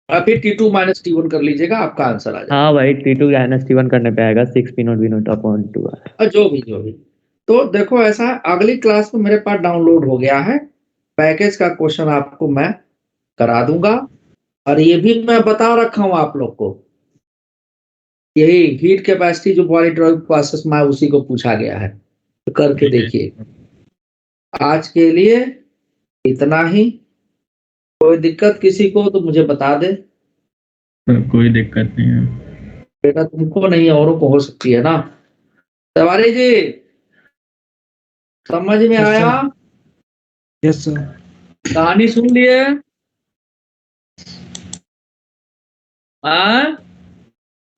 और फिर T2 माइनस T1 कर लीजिएगा, आपका आंसर आ जाएगा। हाँ भाई, T2 - T1 करने पे आएगा 6p0 V0/2। और जो भी तो देखो, ऐसा है, अगली क्लास में मेरे पास डाउनलोड हो गया है पैकेज का क्वेश्चन, आपको मैं करा दूंगा। और ये भी मैं बता रखा हूं आप लोग को, यही हीट कैपेसिटी जो पॉलीट्रॉपिक प्रोसेस में है, उसी को पूछा गया है, तो करके देखिए। आज के लिए इतना ही, कोई दिक्कत किसी को तो मुझे बता दे। कोई दिक्कत नहीं है बेटा, तुमको नहीं औरों को हो सकती है ना। तिवारी जी, समझ में आया? Yes sir. कहानी सुन लिए? हाँ,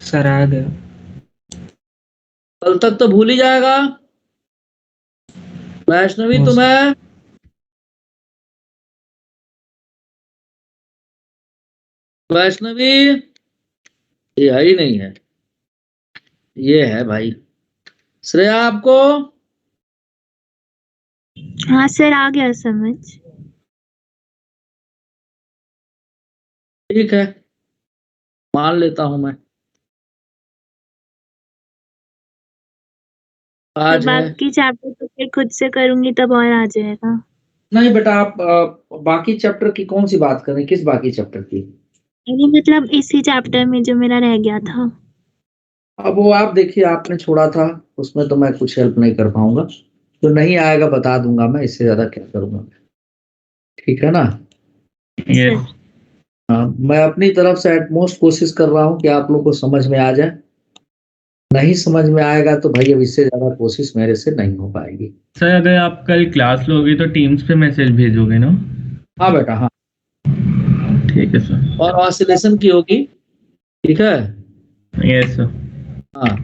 सर आ गया। कल तक तो भूल ही जाएगा। वैष्णवी तुम्हें वैष्णवी ये है ही नहीं है, ये है भाई। श्रेया आपको हाँ सर, आ गया समझ। ठीक है, मान लेता हूं मैं। तो आज है बाकी चैप्टर तो फिर खुद से करूंगी तब और आ जाएगा। नहीं बेटा, आप बाकी चैप्टर की कौन सी बात करें, किस बाकी चैप्टर की? यानी मतलब इसी चैप्टर में जो मेरा रह गया था। अब वो आप देखिए, आपने छोड़ा था, उसमें तो मैं कुछ हेल्प नहीं कर पाऊंगा। तो नहीं आएगा बता दूंगा मैं, इससे ज्यादा क्या करूंगा। ठीक है ना? यस हाँ, मैं अपनी तरफ से एटमोस्ट कोशिश कर रहा हूँ कि आप लोग को समझ में आ जाए। नहीं समझ में आएगा तो भाई अब इससे ज्यादा कोशिश मेरे से नहीं हो पाएगी। सर, अगर आप कल क्लास लोगे तो टीम्स पे मैसेज भेजोगे ना? हाँ बेटा, हाँ। ठीक है सर। और ऑसिलेशन की होगी, ठीक है? Yes sir. हाँ,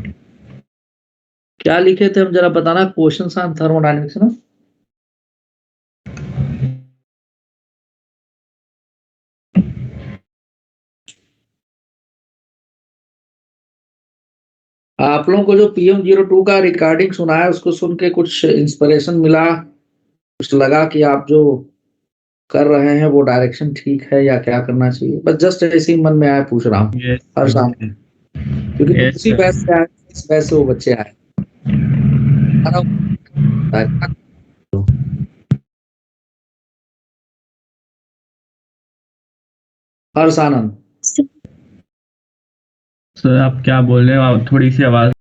क्या लिखे थे हम जरा बताना, क्वेश्चन ऑन थर्मोडायनेमिक्स ना? आप लोगों को जो PM02 का रिकॉर्डिंग सुना है उसको सुन के कुछ इंस्पिरेशन मिला, कुछ लगा कि आप जो कर रहे हैं वो डायरेक्शन ठीक है या क्या करना चाहिए? बस जस्ट ऐसे ही मन में आया, पूछ रहा हूँ यस हर साल, क्योंकि यस उसी सर। बैच से आए, इस बैच से वो बच्चे आए। हर्ष आनंद, सर आप क्या बोल रहे हो? आप थोड़ी सी आवाज